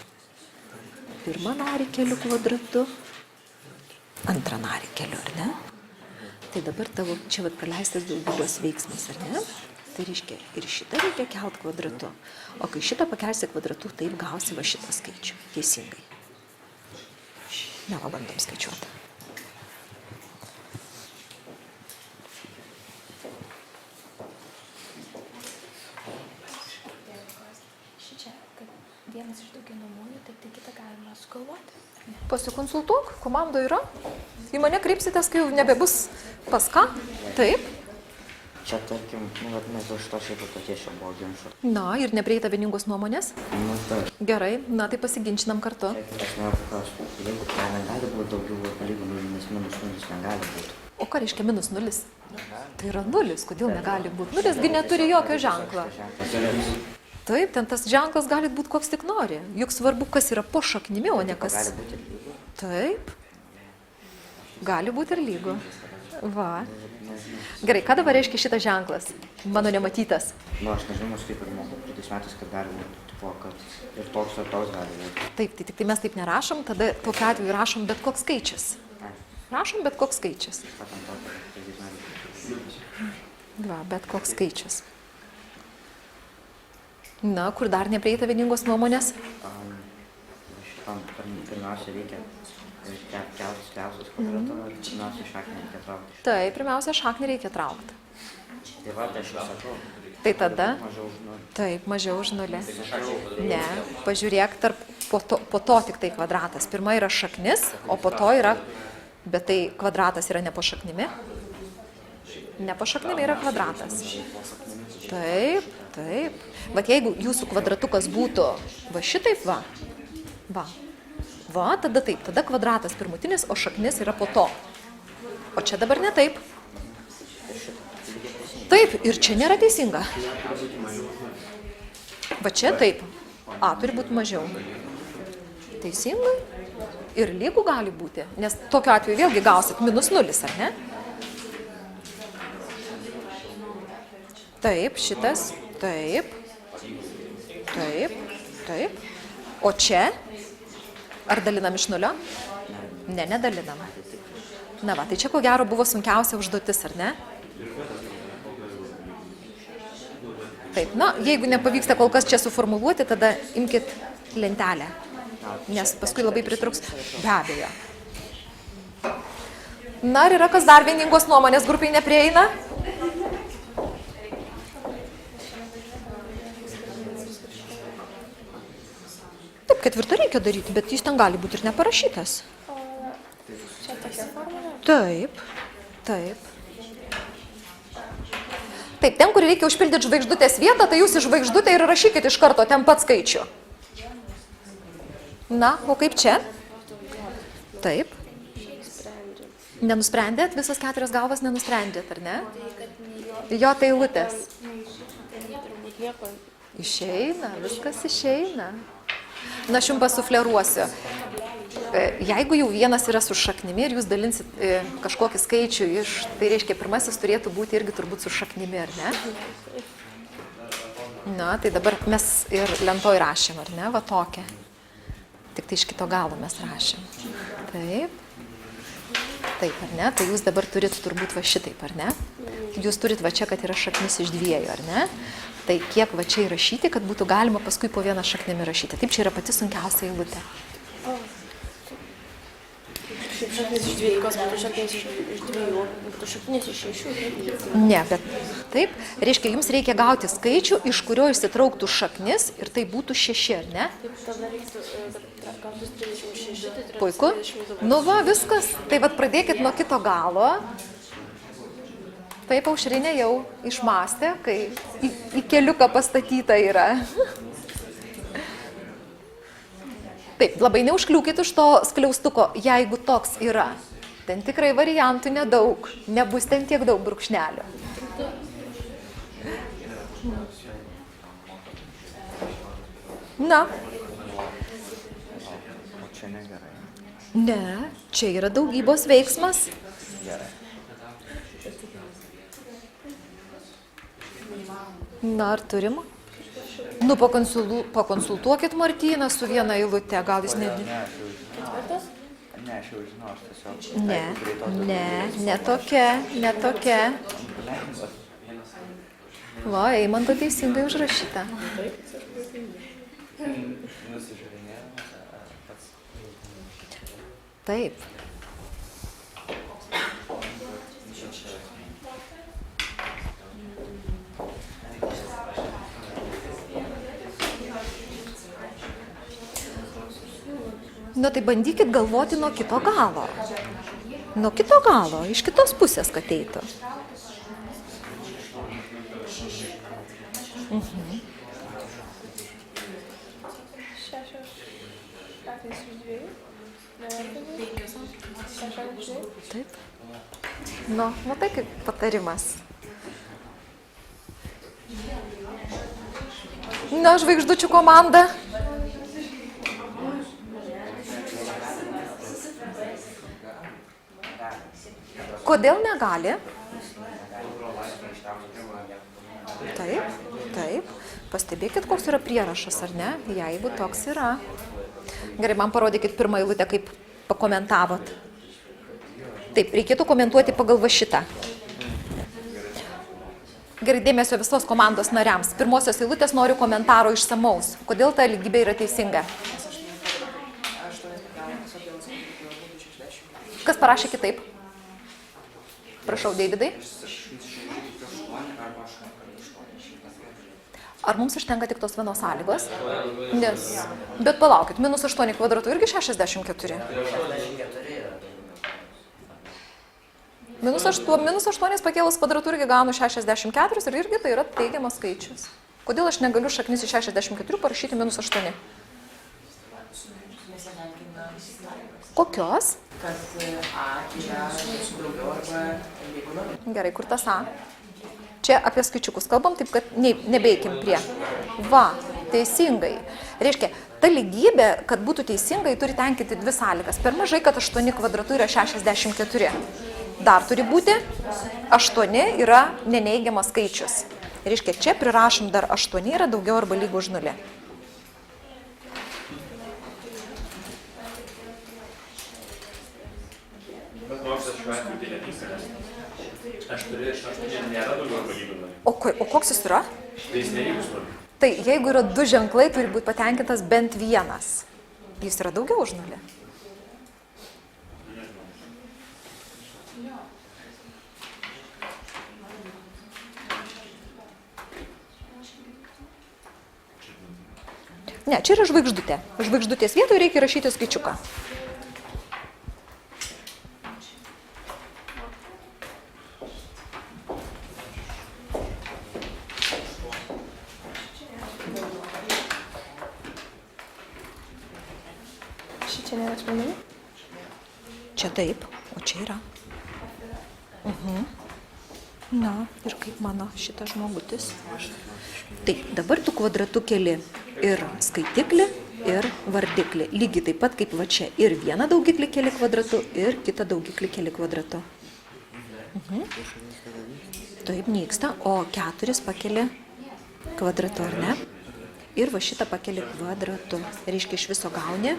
Pirmą narį keliu kvadratu, antrą narį keliu, ar ne? Tai dabar tavo čia praleistas daugybos veiksmas, ar ne? Tai reiškia, ir šitą reikia kelt kvadratu. O kai šitą pakelsi kvadratu, taip gausi va šitą skaičių. Teisingai. Na, va, bandom skaičiuoti. Šičia, kad vienas iš daugiau namųjų, tai kitą galima sugalvoti. Pasikonsultuok, komanda yra. Į mane kreipsitės, kai jau nebebus pas ką. Taip. Čia, tarkim, mes už to šiaip tokie čia buvo ginčų. Na, ir neprieita vieningos nuomonės? Taip. Gerai, na, tai pasiginčinam kartu. Aš nepaklausiu, jeigu ten negali būti daugiau, palygų nulinis, minus nulis negali būti. O ką reiškia minus nulis? Tai yra nulis, kodėl negali būti? Nulisgi neturi jokio ženklo. Taip, ten tas ženklas gali būti koks tik nori. Juk svarbu, kas yra po šaknimi, o ne kas. Gali būti ir lygu. Taip. Gali būti ir lygu. Va. Gerai, ką dabar reiškia šitas ženklas? Mano nematytas. Aš nežinau, aš kaip ir mokau praeitais metais, kad gali būti, tipo, kad ir toks gali būti. Taip, tai tik tai mes taip nerašom, tada tokiu atveju rašom bet koks skaičius. Rašom bet koks skaičius. Va, bet koks skaičius. Na, kur dar neprieita vieningos nuomonės? Pirmiausia, reikia kelti skliausus kvadratą, pirmiausia, šaknį reikia traukti. Tai, pirmiausia, šaknį reikia traukti. Tai va, tai aš jau sakau. Tai tada? Mažiau už nulį. Taip, mažiau už nulį. Ne, pažiūrėk, po to tik tai kvadratas. Pirma yra šaknis, o po to yra, bet tai kvadratas yra ne po šaknimi. Ne po šaknimi yra kvadratas. Taip, taip. Vat jeigu jūsų kvadratukas būtų va šitaip va, tada taip, tada kvadratas pirmutinis, o šaknis yra po to. O čia dabar ne taip. Taip, ir čia nėra teisinga. Va čia taip. A turi būti mažiau. Teisingai. Ir lygų gali būti, nes tokiu atveju vėlgi gausit -0, ar ne? Taip, šitas, taip, taip, taip. O čia? Ar dalinam iš 0? Ne, nedalinam. Na va, tai čia ko gero buvo sunkiausia užduotis, ar ne? Taip, na, jeigu nepavyksta kol kas čia suformuluoti, tada imkit lentelę, nes paskui labai pritruks. Be abejo. Na, ar yra kas dar vieningos nuomonės grupiai neprieina? Taip, 4 reikia daryti, bet jis ten gali būti ir neparašytas. Čia tokia formulė? Taip, taip. Taip, ten, kur reikia užpildyti žvaigždutės vietą, tai jūs į žvaigždutę ir rašykit iš karto ten pat skaičių. Na, o kaip čia? Taip. Nenusprendėt? Visas 4 galvas nenusprendėt, ar ne? Jo, tai eilutės. Išeina, viskas išeina. Na, aš jums pasufleruosiu. Jeigu jau vienas yra su šaknimi ir jūs dalinsit kažkokį skaičių iš, tai reiškia, pirmasis turėtų būti irgi turbūt su šaknimi, ar ne? Na, tai dabar mes ir lentoj rašėm, ar ne? Va tokia. Tik tai iš kito galo mes rašėm. Taip. Taip, ar ne? Tai jūs dabar turit turbūt va šitaip, ar ne? Jūs turit va čia, kad yra šaknis iš 2, ar ne? Tai kiek va čia įrašyti, kad būtų galima paskui po vieną šaknimi rašyti. Taip, čia yra pati sunkiausia eilutė. Šaknis iš 2, kas būtų šaknis iš 2, būtų šaknis iš 6. Ne, bet taip, reiškia, jums reikia gauti skaičių, iš kurio išsitrauktų šaknis ir tai būtų 6, ar ne? Taip, tada reiktų kartus 36, tai turėtų Puiku. 32. Nu va, viskas. Tai vat pradėkit nuo kito galo. Taip, Aušrinė jau išmastė, kai į keliuką pastatyta yra. Taip, labai neužkliūkit už to skliaustuko, jeigu toks yra. Ten tikrai variantų nedaug, nebus ten tiek daug brūkšnelių. Na. O čia negerai. Ne, čia yra daugybos veiksmas. Gerai. Na, ar turim? Nu, pakonsultuokit Martyną su viena eilute, gal jis ne... Ketvirtas? Ne, aš jau žinau, aš tiesiog... Ne tokia. Va, Eimanto teisingai užrašyta. Taip. Nu, tai bandykit galvoti nuo kito galo. Nuo kito galo, iš kitos pusės, kad eitų. Taip. Nu, matai kaip patarimas. Na, žvaigždučių komanda. Kodėl negali? Taip, taip. Pastebėkit, koks yra prierašas, ar ne? Jeigu toks yra. Gerai, man parodykit pirmą eilutę, kaip pakomentavot. Taip, reikėtų komentuoti pagal va šitą. Gerai, dėmesio visos komandos nariams. Pirmosios eilutės noriu komentaro išsamaus. Kodėl ta lygybė yra teisinga? Kas parašė kitaip? Prašau, Deividai. Ar mums užtenka tik tos vienos sąlygos? Nes. Bet palaukit, -8 kvadratų irgi 64. -8 pakėlus kvadratų irgi gaunu 64 ir irgi tai yra teigiamas skaičius. Kodėl aš negaliu šaknis iš 64 parašyti -8? Kokios? Kad A yra daugiau arba lygu 0. Gerai, kur tas A? Čia apie skaičiukus kalbam, taip kad nebeikim prie. Va, teisingai. Reiškia, ta lygybė, kad būtų teisingai, turi tenkinti dvi sąlygas. Per mažai, kad 8 kvadratų yra 64. Dar turi būti 8 yra neneigiamas skaičius. Reiškia, čia prirašom dar 8 yra daugiau arba lygu už 0. Bet nors aš šiuo atveju tai neteisingas. 8 nėra daugiau arba lygu 0. O koks jis yra? Tai jis nelygus 0. Tai jeigu yra du ženklai, turi būti patenkintas bent vienas. Jis yra daugiau už 0. Ne, čia yra žvaigždutė. Žvaigždutės vietoje reikia rašyti skaičiuką. Šičia nėra sprendimų? Čia taip, o čia yra. Na, ir kaip mano šitas žmogutis. Taip, dabar tu kvadratu keli ir skaitiklį, ir vardiklį. Lygiai taip pat kaip va čia. Ir vieną daugiklį keli kvadratu, ir kitą daugiklį keli kvadratu. Taip, nyksta, o 4 pakeli kvadratu, ar ne? Ir va šitą pakeli kvadratu. Reiškia, iš viso gauni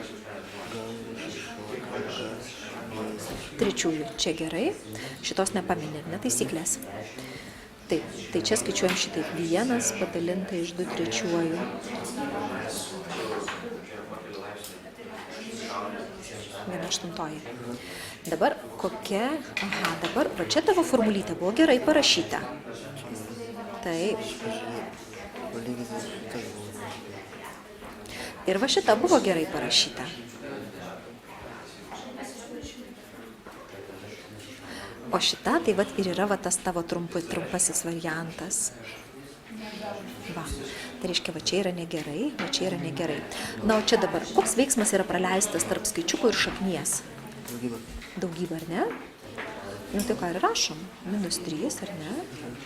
trečiųjų. Čia gerai. Šitos nepaminė, ne taisyklės. Taip, tai čia skaičiuojam šitaip. 1 padalinta iš 2 trečiųjų. Viena aštuntoji. Dabar kokia... Aha, dabar, va čia tavo formulytė buvo gerai parašyta. Taip. Ir va šita buvo gerai parašyta. O šita, tai vat ir yra va tas tavo trumpasis variantas. Va, tai reiškia, va čia yra negerai, va čia yra negerai. Na, o čia dabar, koks veiksmas yra praleistas tarp skaičiuko ir šaknies? Daugybė, ar ne? Nu, tai ką ir rašom? -3, ar ne?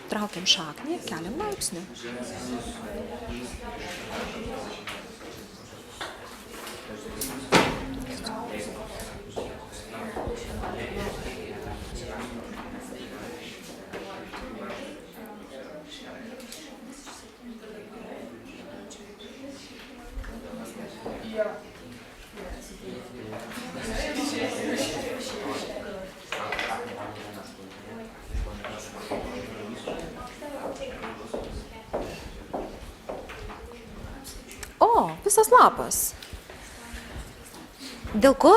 Traukiam šaknį, keliam laipsnį. O, visas lapas. Dėl ko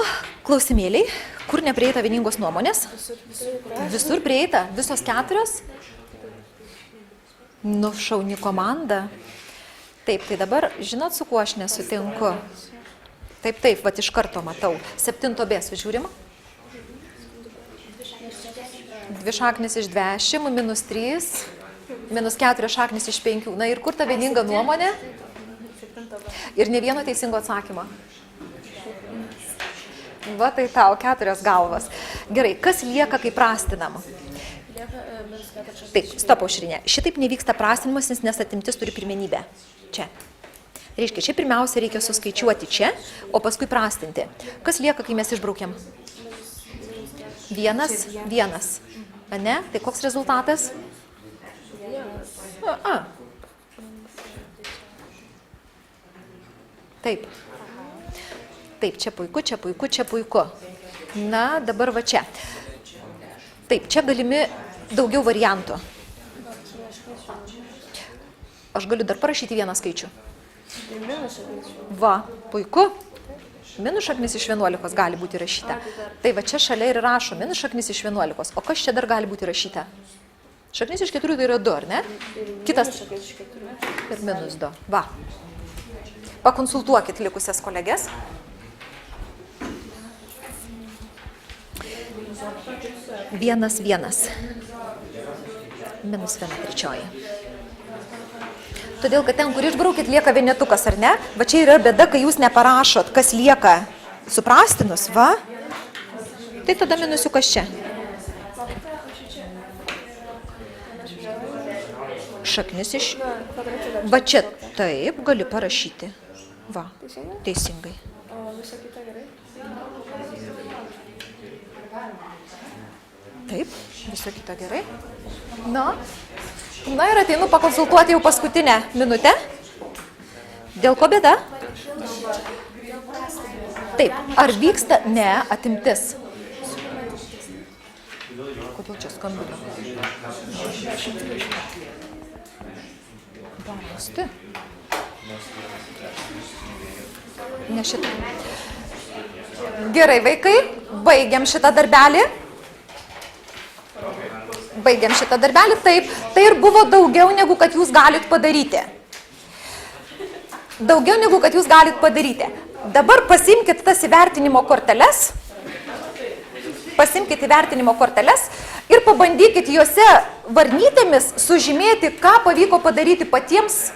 klausimėliai? Kur neprieita vieningos nuomonės? Visur prieita, visos 4. Nu, šauni komanda. Taip, tai dabar, žinot, su kuo aš nesutinku? Taip, vat iš karto matau. 7b sužiūrim. 2 šaknis iš 10, -3, -4 šaknis iš 5. Na ir kur ta vieninga nuomonė? Ir ne vieno teisingo atsakymo. Va tai tau, 4 galvas. Gerai, kas lieka, kai prastinam? Taip, stop aušrinė. Šitaip nevyksta prastinimas, nes atimtis turi pirmenybę. Čia. Reiškia, čia pirmiausia reikia suskaičiuoti čia, o paskui prastinti. Kas lieka, kai mes išbraukiam? 1, 1. Ane? Tai koks rezultatas? Taip. Taip, čia puiku, čia puiku, čia puiku. Na, dabar va čia. Taip, čia galimi daugiau variantų. Aš galiu dar parašyti vieną skaičių. Va, puiku. Minus šaknis iš 11 gali būti rašyta. Tai va čia šalia ir rašo minus šaknis iš 11. O kas čia dar gali būti rašyta? Šaknis iš 4 tai yra 2, ar ne? Kitas. Ir minus 2. Va. Pakonsultuokit likusias kolegės. Vienas. Minus 1/3. Todėl, kad ten, kur išbraukit, lieka vienetukas, ar ne? Va čia yra bėda, kai jūs neparašot, kas lieka suprastinus, va. Tai tada minusiukas čia. Šaknis iš... Va čia taip, gali parašyti. Va, teisingai. Taip, viso kita gerai. Na ir ateinu pakonsultuoti jau paskutinę minutę. Dėl ko bėda? Taip, ar vyksta? Ne, atimtis. Kodėl čia skambina? Barasti. Ne šitą. Gerai, vaikai, baigiam šitą darbelį. Taip, tai ir buvo daugiau negu kad jūs galit padaryti. Dabar pasiimkit tas įvertinimo korteles. Ir pabandykit juose varnytėmis sužymėti, ką pavyko padaryti patiems.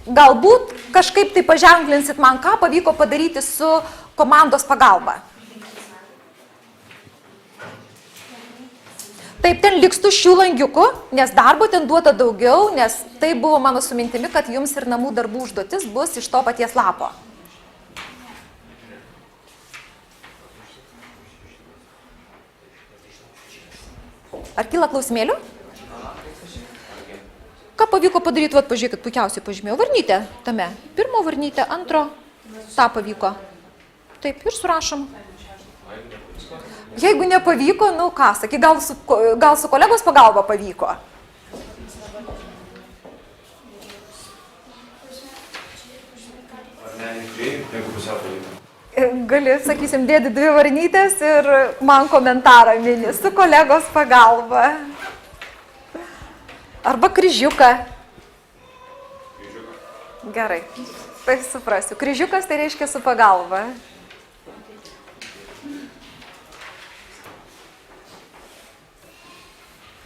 Galbūt kažkaip tai paženklinsit man, ką pavyko padaryti su komandos pagalba. Taip, ten liks tuščių langiukų, nes darbo ten duota daugiau, nes tai buvo mano su mintimi, kad jums ir namų darbų užduotis bus iš to paties lapo. Ar kyla klausimėlių? Ką pavyko padaryti? Vat, pažiūrėkit, puikiausiai pažymėjau varnytę tame. Pirmo varnytę, antro, tą pavyko. Taip, ir surašom. Jeigu nepavyko, nu ką, saky, gal su kolegos pagalba pavyko. Gali, sakysim, dėti 2 varnytės ir man komentarą mini su kolegos pagalba. Arba kryžiuką. Gerai, tai suprasiu. Kryžiukas tai reiškia su pagalba.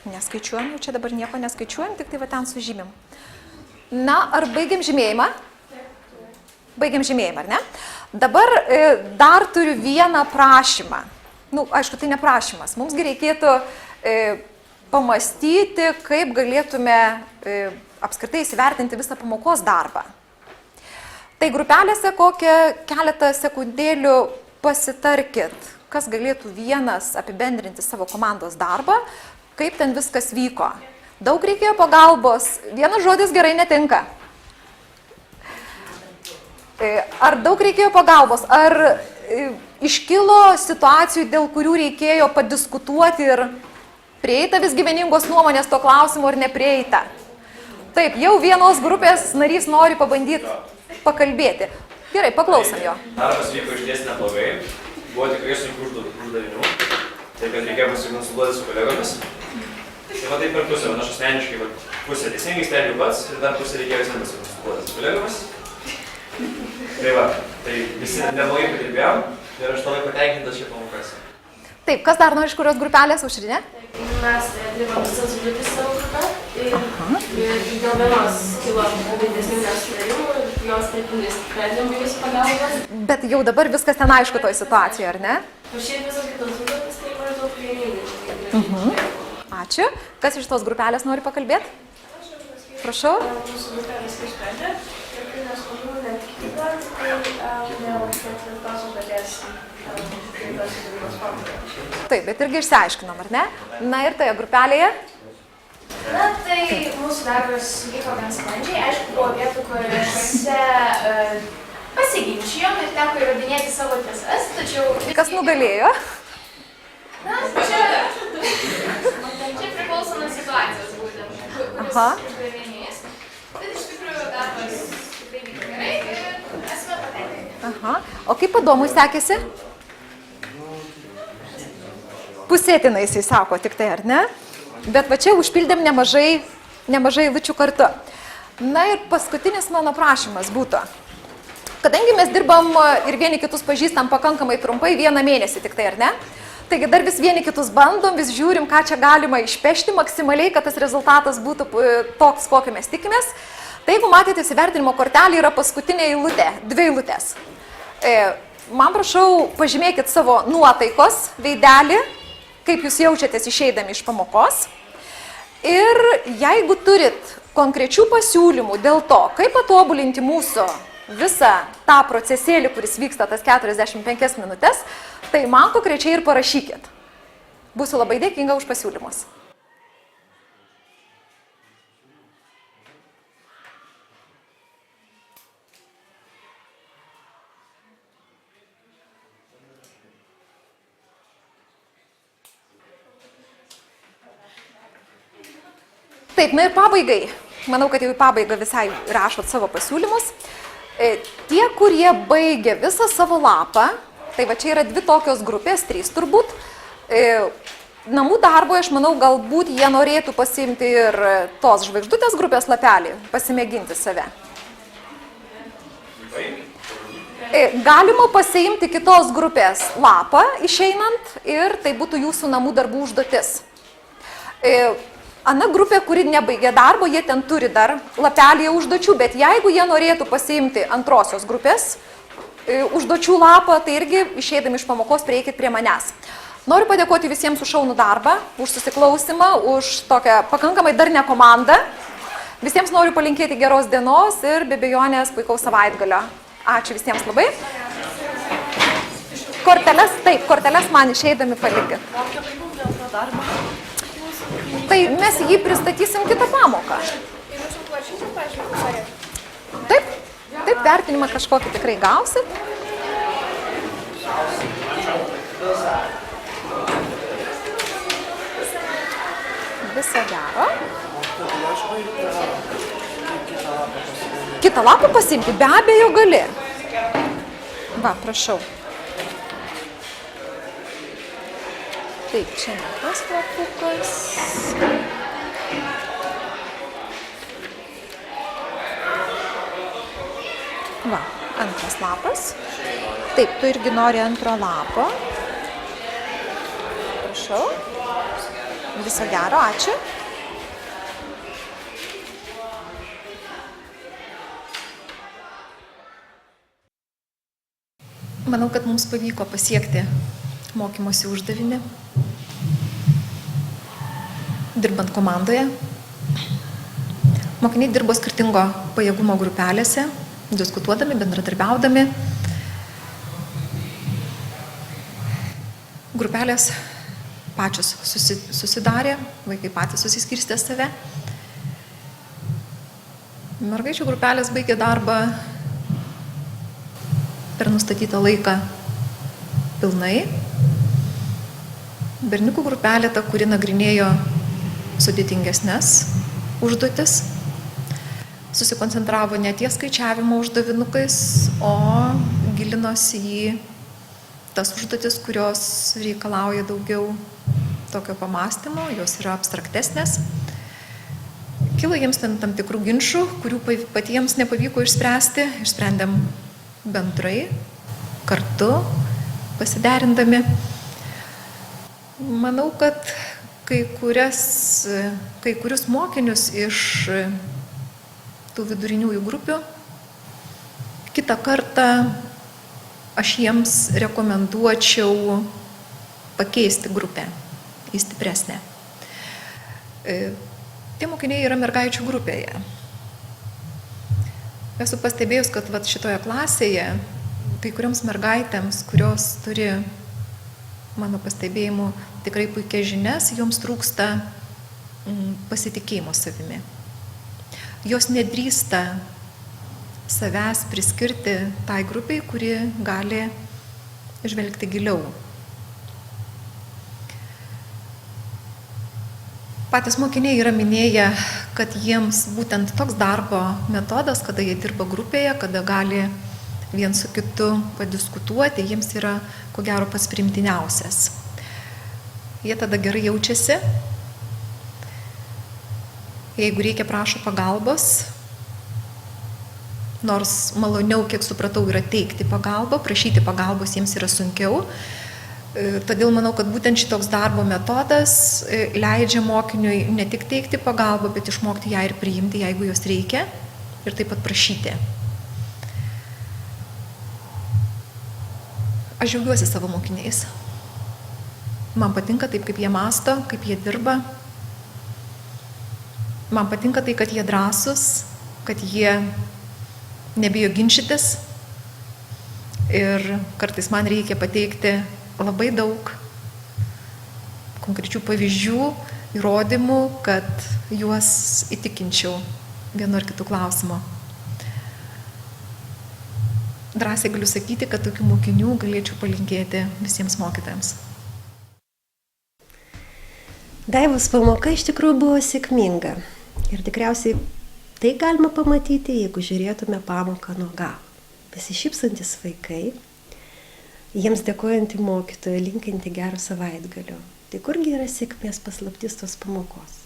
Neskaičiuojam, čia dabar nieko neskaičiuojam, tik tai va ten sužymim. Na, ar baigiam žymėjimą? Baigiam žymėjimą, ar ne? Dabar dar turiu vieną prašymą. Nu, aišku, tai ne prašymas. Mumsgi reikėtų pamastyti, kaip galėtume apskritai įsivertinti visą pamokos darbą. Tai grupelėse kokią keletą sekundėlių pasitarkit, kas galėtų vienas apibendrinti savo komandos darbą, kaip ten viskas vyko. Daug reikėjo pagalbos, vienas žodis gerai netinka. Ar daug reikėjo pagalbos, ar iškilo situacijų, dėl kurių reikėjo padiskutuoti ir prieita visgi vieningos nuomonės to klausimu ar neprieita. Taip, jau vienos grupės narys nori pabandyti pakalbėti. Gerai, paklausom jo. Darbas vyko išties neblogai, buvo tikrai sunkių uždavinių, taip kad reikėjo pasikonsultuoti su kolegomis. Tai va taip per pusę, aš asmeniškai pusę teisingai sprendžiu pats ir dar pusę reikėjo visiems pasikonsultuoti su kolegomis. Tai va, tai visi neblogai padirbėjom ir aš labai patenkintas šią pamokas. Taip, kas dar nori iš kurios grupelės, Aušrinė? Mes dirbam visas užduotis savo grupę ir dėl vienos kilo didesnių nesutarimų ir jos taip nesprendėm jūsų pagalbos. Bet jau dabar viskas ten aišku toj situacijoje, ar ne? O šiaip visas kitos užduotis tai maždaug vieningai. Ačiū. Kas iš tos grupelės nori pakalbėti? Prašau. Mūsų grupelės išsprendė ir nes pagrindinė tikybą, tai neužkėti tos užduoties tos įvairios formulės. Taip, bet irgi išsiaiškinom, ar ne? Na ir toje grupelėje? Na, tai mūsų darbas vyko gan sklandžiai. Aišku, buvo vietų, kuriuose pasiginčijom ir teko įrodinėti savo tiesas, tačiau... Kas nugalėjo? Na, čia priklauso nuo situacijos būtent, kuris uždavinys. Bet iš tikrųjų darbas tikrai vyko gerai ir esame patenkinti. O kaip Adomui sekėsi? Pusėtinai jisai sako tik tai, ar ne? Bet va čia užpildėm nemažai eilučių kartu. Na ir paskutinis mano prašymas būtų. Kadangi mes dirbam ir vieni kitus pažįstam pakankamai trumpai, 1 mėnesį tik tai, ar ne? Taigi dar vis vieni kitus bandom, vis žiūrim, ką čia galima išpešti maksimaliai, kad tas rezultatas būtų toks, kokį mes tikimės. Tai jeigu matėte, įsivertinimo kortelė yra paskutinė eilutė, 2 eilutės. Man prašau, pažymėkit savo nuotaikos veidelį, kaip jūs jaučiatės išeidami iš pamokos. Ir jeigu turit konkrečių pasiūlymų dėl to, kaip patobulinti mūsų visą tą procesėlį, kuris vyksta tas 45 minutės, tai man konkrečiai ir parašykit. Būsiu labai dėkinga už pasiūlymus. Taip, na ir pabaigai. Manau, kad jau į pabaigą visai rašot savo pasiūlymus. Tie, kurie baigė visą savo lapą, tai va čia yra 2 tokios grupės, 3 turbūt. Namų darbo, aš manau, galbūt jie norėtų pasiimti ir tos žvaigždutės grupės lapelį, pasimėginti save. Galima pasiimti kitos grupės lapą išeinant ir tai būtų jūsų namų darbų užduotis. Ana grupė, kuri nebaigė darbo, jie ten turi dar lapelėje užduočių, bet jeigu jie norėtų pasiimti antrosios grupės užduočių lapą, tai irgi išeidami iš pamokos prieikit prie manęs. Noriu padėkoti visiems už šaunų darbą, už susiklausimą, už tokią pakankamai darnią komandą. Visiems noriu palinkėti geros dienos ir be abejonės puikaus savaitgalio. Ačiū visiems labai. Korteles man išeidami palikit. Tai mes jį pristatysim kitą pamoką. Taip, vertinimą kažkokį tikrai gausit. Viso gero. Kitą lapą pasiimti, be abejo gali. Va, prašau. Taip, čia ne tas lapukas. Va, antras lapas. Taip, tu irgi nori antro lapo. Prašau. Viso gero, ačiū. Manau, kad mums pavyko pasiekti mokymosi uždavinį, dirbant komandoje. Mokiniai dirbo skirtingo pajėgumo grupelėse, diskutuodami, bendradarbiaudami. Grupelės pačios susidarė, vaikai patys susiskirstė save. Mergaičių grupelės baigė darbą per nustatytą laiką pilnai. Berniukų grupelė, ta, kuri nagrinėjo sudėtingesnes užduotis, susikoncentravo ne ties skaičiavimo uždavinukais, o gilinosi į tas užduotis, kurios reikalauja daugiau tokio pamąstymo, jos yra abstraktesnės. Kilo jiems tam tikrų ginčų, kurių patiems nepavyko išspręsti, išsprendėm bendrai, kartu, pasiderindami. Manau, kad kai kurius mokinius iš tų viduriniųjų grupių kitą kartą aš jiems rekomenduočiau pakeisti grupę į stipresnę. Tie mokiniai yra mergaičių grupėje. Esu pastebėjus, kad šitoje klasėje kai kurioms mergaitėms, kurios turi, mano pastebėjimu, tikrai puikias žinias, joms trūksta pasitikėjimo savimi. Jos nedrįsta savęs priskirti tai grupiai, kuri gali žvelgti giliau. Patys mokiniai yra minėję, kad jiems būtent toks darbo metodas, kada jie dirba grupėje, kada gali vien su kitu padiskutuoti, jiems yra, ko gero, pats priimtiniausias. Jie tada gerai jaučiasi. Jeigu reikia, prašo pagalbos. Nors maloniau, kiek supratau, yra teikti pagalbą, prašyti pagalbos jiems yra sunkiau. Todėl manau, kad būtent šitoks darbo metodas leidžia mokiniui ne tik teikti pagalbą, bet išmokti ją ir priimti, jeigu jos reikia, ir taip pat prašyti. Aš džiaugiuosi savo mokiniais. Man patinka taip, kaip jie mąsto, kaip jie dirba. Man patinka tai, kad jie drąsūs, kad jie nebijo ginčytis. Ir kartais man reikia pateikti labai daug konkrečių pavyzdžių, įrodymų, kad juos įtikinčiau vienu ar kitu klausimu. Drąsiai galiu sakyti, kad tokių mokinių galėčiau palinkėti visiems mokytojams. Daivos pamoka iš tikrųjų buvo sėkminga. Ir tikriausiai tai galima pamatyti, jeigu žiūrėtume pamoką nuo galo. Besišypsantis vaikai, jiems dėkojantį mokytoją, linkinti gero savaitgalio. Tai kurgi yra sėkmės paslaptis tos pamokos?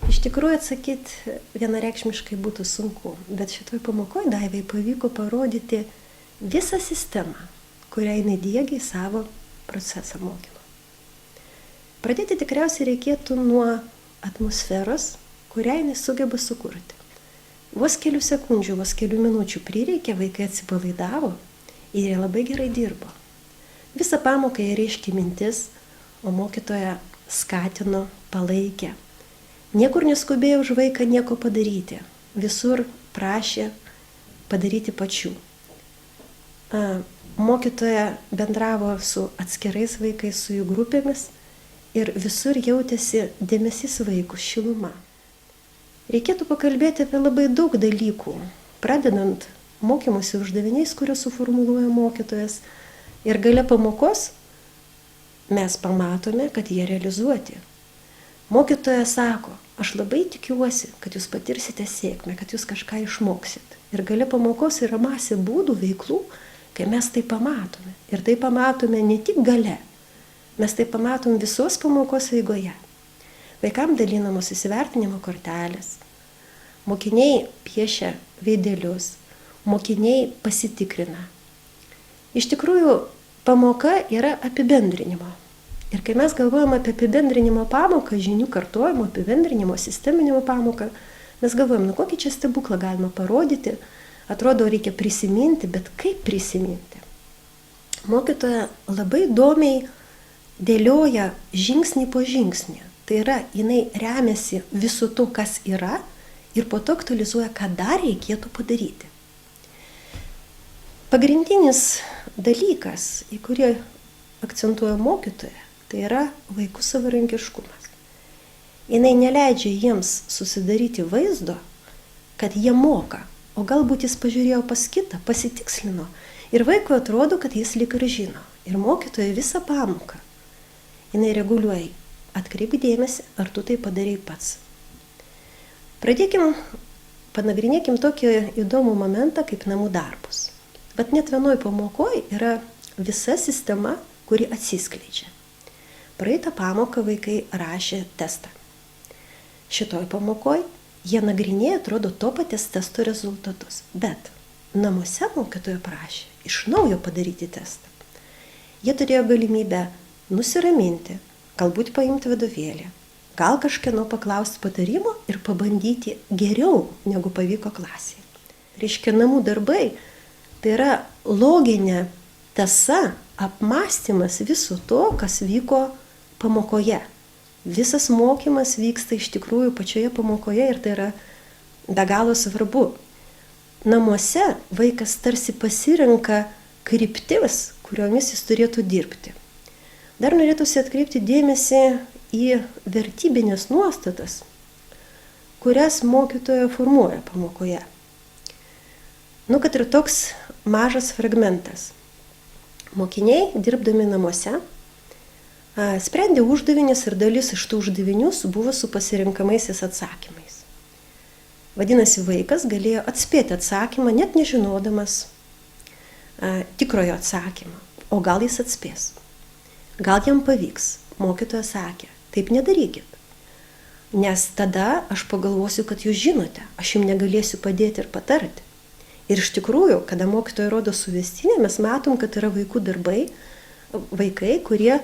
Iš tikrųjų atsakyti vienareikšmiškai būtų sunku, bet šitoj pamokoje Daivai pavyko parodyti visą sistemą, kurią jinai diegia į savo procesą mokymo. Pradėti tikriausiai reikėtų nuo atmosferos, kurią jinai sugeba sukurti. Vos kelių sekundžių, vos kelių minučių prireikė, vaikai atsipalaidavo ir jie labai gerai dirbo. Visą pamoką jie reiškė mintis, o mokytoja skatino, palaikė. Niekur neskubėjo už vaiką nieko padaryti. Visur prašė padaryti pačių. Mokytoja bendravo su atskirais vaikais, su jų grupėmis ir visur jautėsi dėmesys vaikų, šiluma. Reikėtų pakalbėti apie labai daug dalykų, pradedant mokymosi uždaviniais, kuriuos suformuluoja mokytojas. Ir gale pamokos mes pamatome, kad jie realizuoti. Mokytoja sako, aš labai tikiuosi, kad jūs patirsite sėkmę, kad jūs kažką išmoksit. Ir gale pamokos yra masė būdų, veiklų, kai mes tai pamatome. Ir tai pamatome ne tik gale, mes tai pamatom visos pamokos eigoje. Vaikams dalinamos įsivertinimo kortelės, mokiniai piešia veidelius, mokiniai pasitikrina. Iš tikrųjų, pamoka yra apibendrinimo. Ir kai mes galvojam apie apibendrinimo pamoką, žinių kartojimo, apibendrinimo, sisteminimo pamoką, mes galvojam, kokį čia stebuklą galima parodyti, atrodo, reikia prisiminti, bet kaip prisiminti? Mokytoja labai įdomiai dėlioja žingsnį po žingsnį. Tai yra, jinai remiasi visų to, kas yra, ir po to aktualizuoja, ką dar reikėtų padaryti. Pagrindinis dalykas, į kurį akcentuoja mokytoja, tai yra vaikų savarankiškumas. Jinai neleidžia jiems susidaryti vaizdo, kad jie moka, o galbūt jis pažiūrėjo pas kitą, pasitikslino ir vaikui atrodo, kad jis lyg ir žino. Ir mokytoja visą pamoką. Jinai reguliuoja, atkreip dėmesį, ar tu tai padarei pats. Panagrinėkim tokį įdomų momentą kaip namų darbus. Bet net vienoj pamokoje yra visa sistema, kuri atsiskleidžia. Praeitą pamoką vaikai rašė testą. Šitoj pamokoje jie nagrinėja, atrodo, to paties testo rezultatus. Bet namuose mokytoja prašė iš naujo padaryti testą. Jie turėjo galimybę nusiraminti, galbūt paimti vadovėlį, gal kažkieno paklausti patarimo ir pabandyti geriau, negu pavyko klasėje. Reiškia, namų darbai tai yra loginė tąsa, apmąstymas viso to, kas vyko pamokoje. Visas mokymas vyksta iš tikrųjų pačioje pamokoje ir tai yra be galo svarbu. namuose vaikas tarsi pasirenka kryptis, kuriomis jis turėtų dirbti. Dar norėtųsi atkreipti dėmesį į vertybinės nuostatas, kurias mokytoja formuoja pamokoje. Kad ir toks mažas fragmentas. Mokiniai, dirbdami namuose, sprendė uždavinius ir dalis iš tų uždavinių buvo su pasirinkamaisiais atsakymais. Vadinasi, vaikas galėjo atspėti atsakymą, net nežinodamas tikrojo atsakymą. O gal jis atspės? Gal jam pavyks? Mokytoja sakė, taip nedarykit. Nes tada aš pagalvosiu, kad jūs žinote, aš jums negalėsiu padėti ir patarti. Ir iš tikrųjų, kada mokytoja rodo suvestinę, mes matom, kad yra vaikų darbai, vaikai, kurie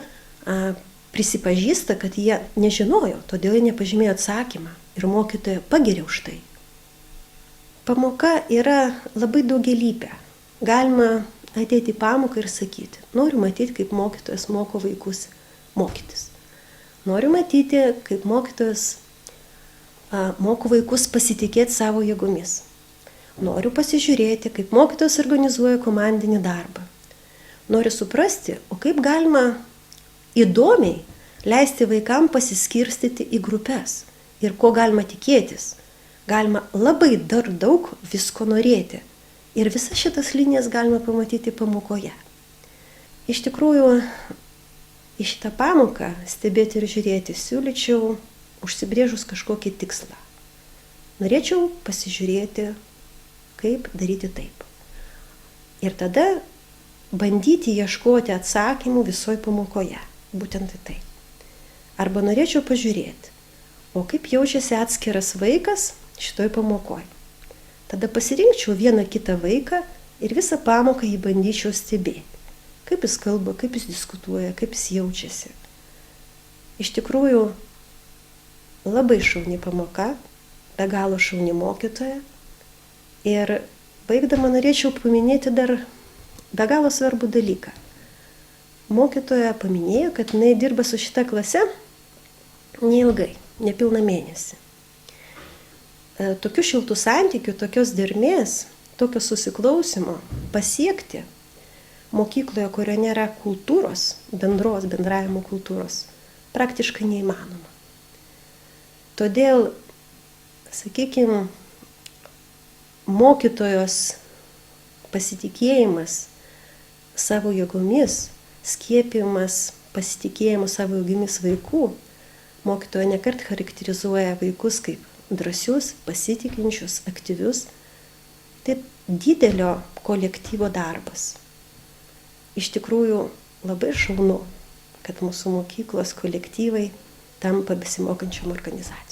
prisipažįsta, kad jie nežinojo, todėl jie nepažymėjo atsakymą ir mokytoja pagiria už tai. Pamoka yra labai daugialypė. Galima ateiti į pamoką ir sakyti, noriu matyti, kaip mokytojas moko vaikus mokytis. Noriu matyti, kaip mokytojas moko vaikus pasitikėti savo jėgomis. Noriu pasižiūrėti, kaip mokytojas organizuoja komandinį darbą. Noriu suprasti, o kaip galima įdomiai leisti vaikam pasiskirstyti į grupes ir ko galima tikėtis. Galima labai dar daug visko norėti. Ir visas šitas linijas galima pamatyti pamokoje. Iš tikrųjų, į šitą pamoką stebėti ir žiūrėti siūlyčiau užsibrėžus kažkokį tikslą. Norėčiau pasižiūrėti, kaip daryti taip. Ir tada bandyti ieškoti atsakymų visoje pamokoje. Būtent į tai. Arba norėčiau pažiūrėti, o kaip jaučiasi atskiras vaikas šitoj pamokoje. Tada pasirinkčiau vieną kitą vaiką ir visą pamoką jį bandyčiau stebėti. Kaip jis kalba, kaip jis diskutuoja, kaip jis jaučiasi. Iš tikrųjų, labai šauni pamoka, be galo šauni mokytoja. Ir baigdama norėčiau paminėti dar be galo svarbų dalyką. Mokytoja paminėjo, kad jinai dirba su šita klase neilgai, nepilną mėnesį. Tokių šiltų santykių, tokios dermės, tokio susiklausimo pasiekti mokykloje, kurioje nėra kultūros, bendravimo kultūros, praktiškai neįmanoma. Todėl, sakykime, mokytojos pasitikėjimas savo jėgomis, skiepimas pasitikėjimo savo jėgomis vaikų, mokytoja nekart charakterizuoja vaikus kaip drąsius, pasitikinčius, aktyvius. Tai didelio kolektyvo darbas. Iš tikrųjų labai šaunu, kad mūsų mokyklos kolektyvai tampa besimokančiom organizacijom.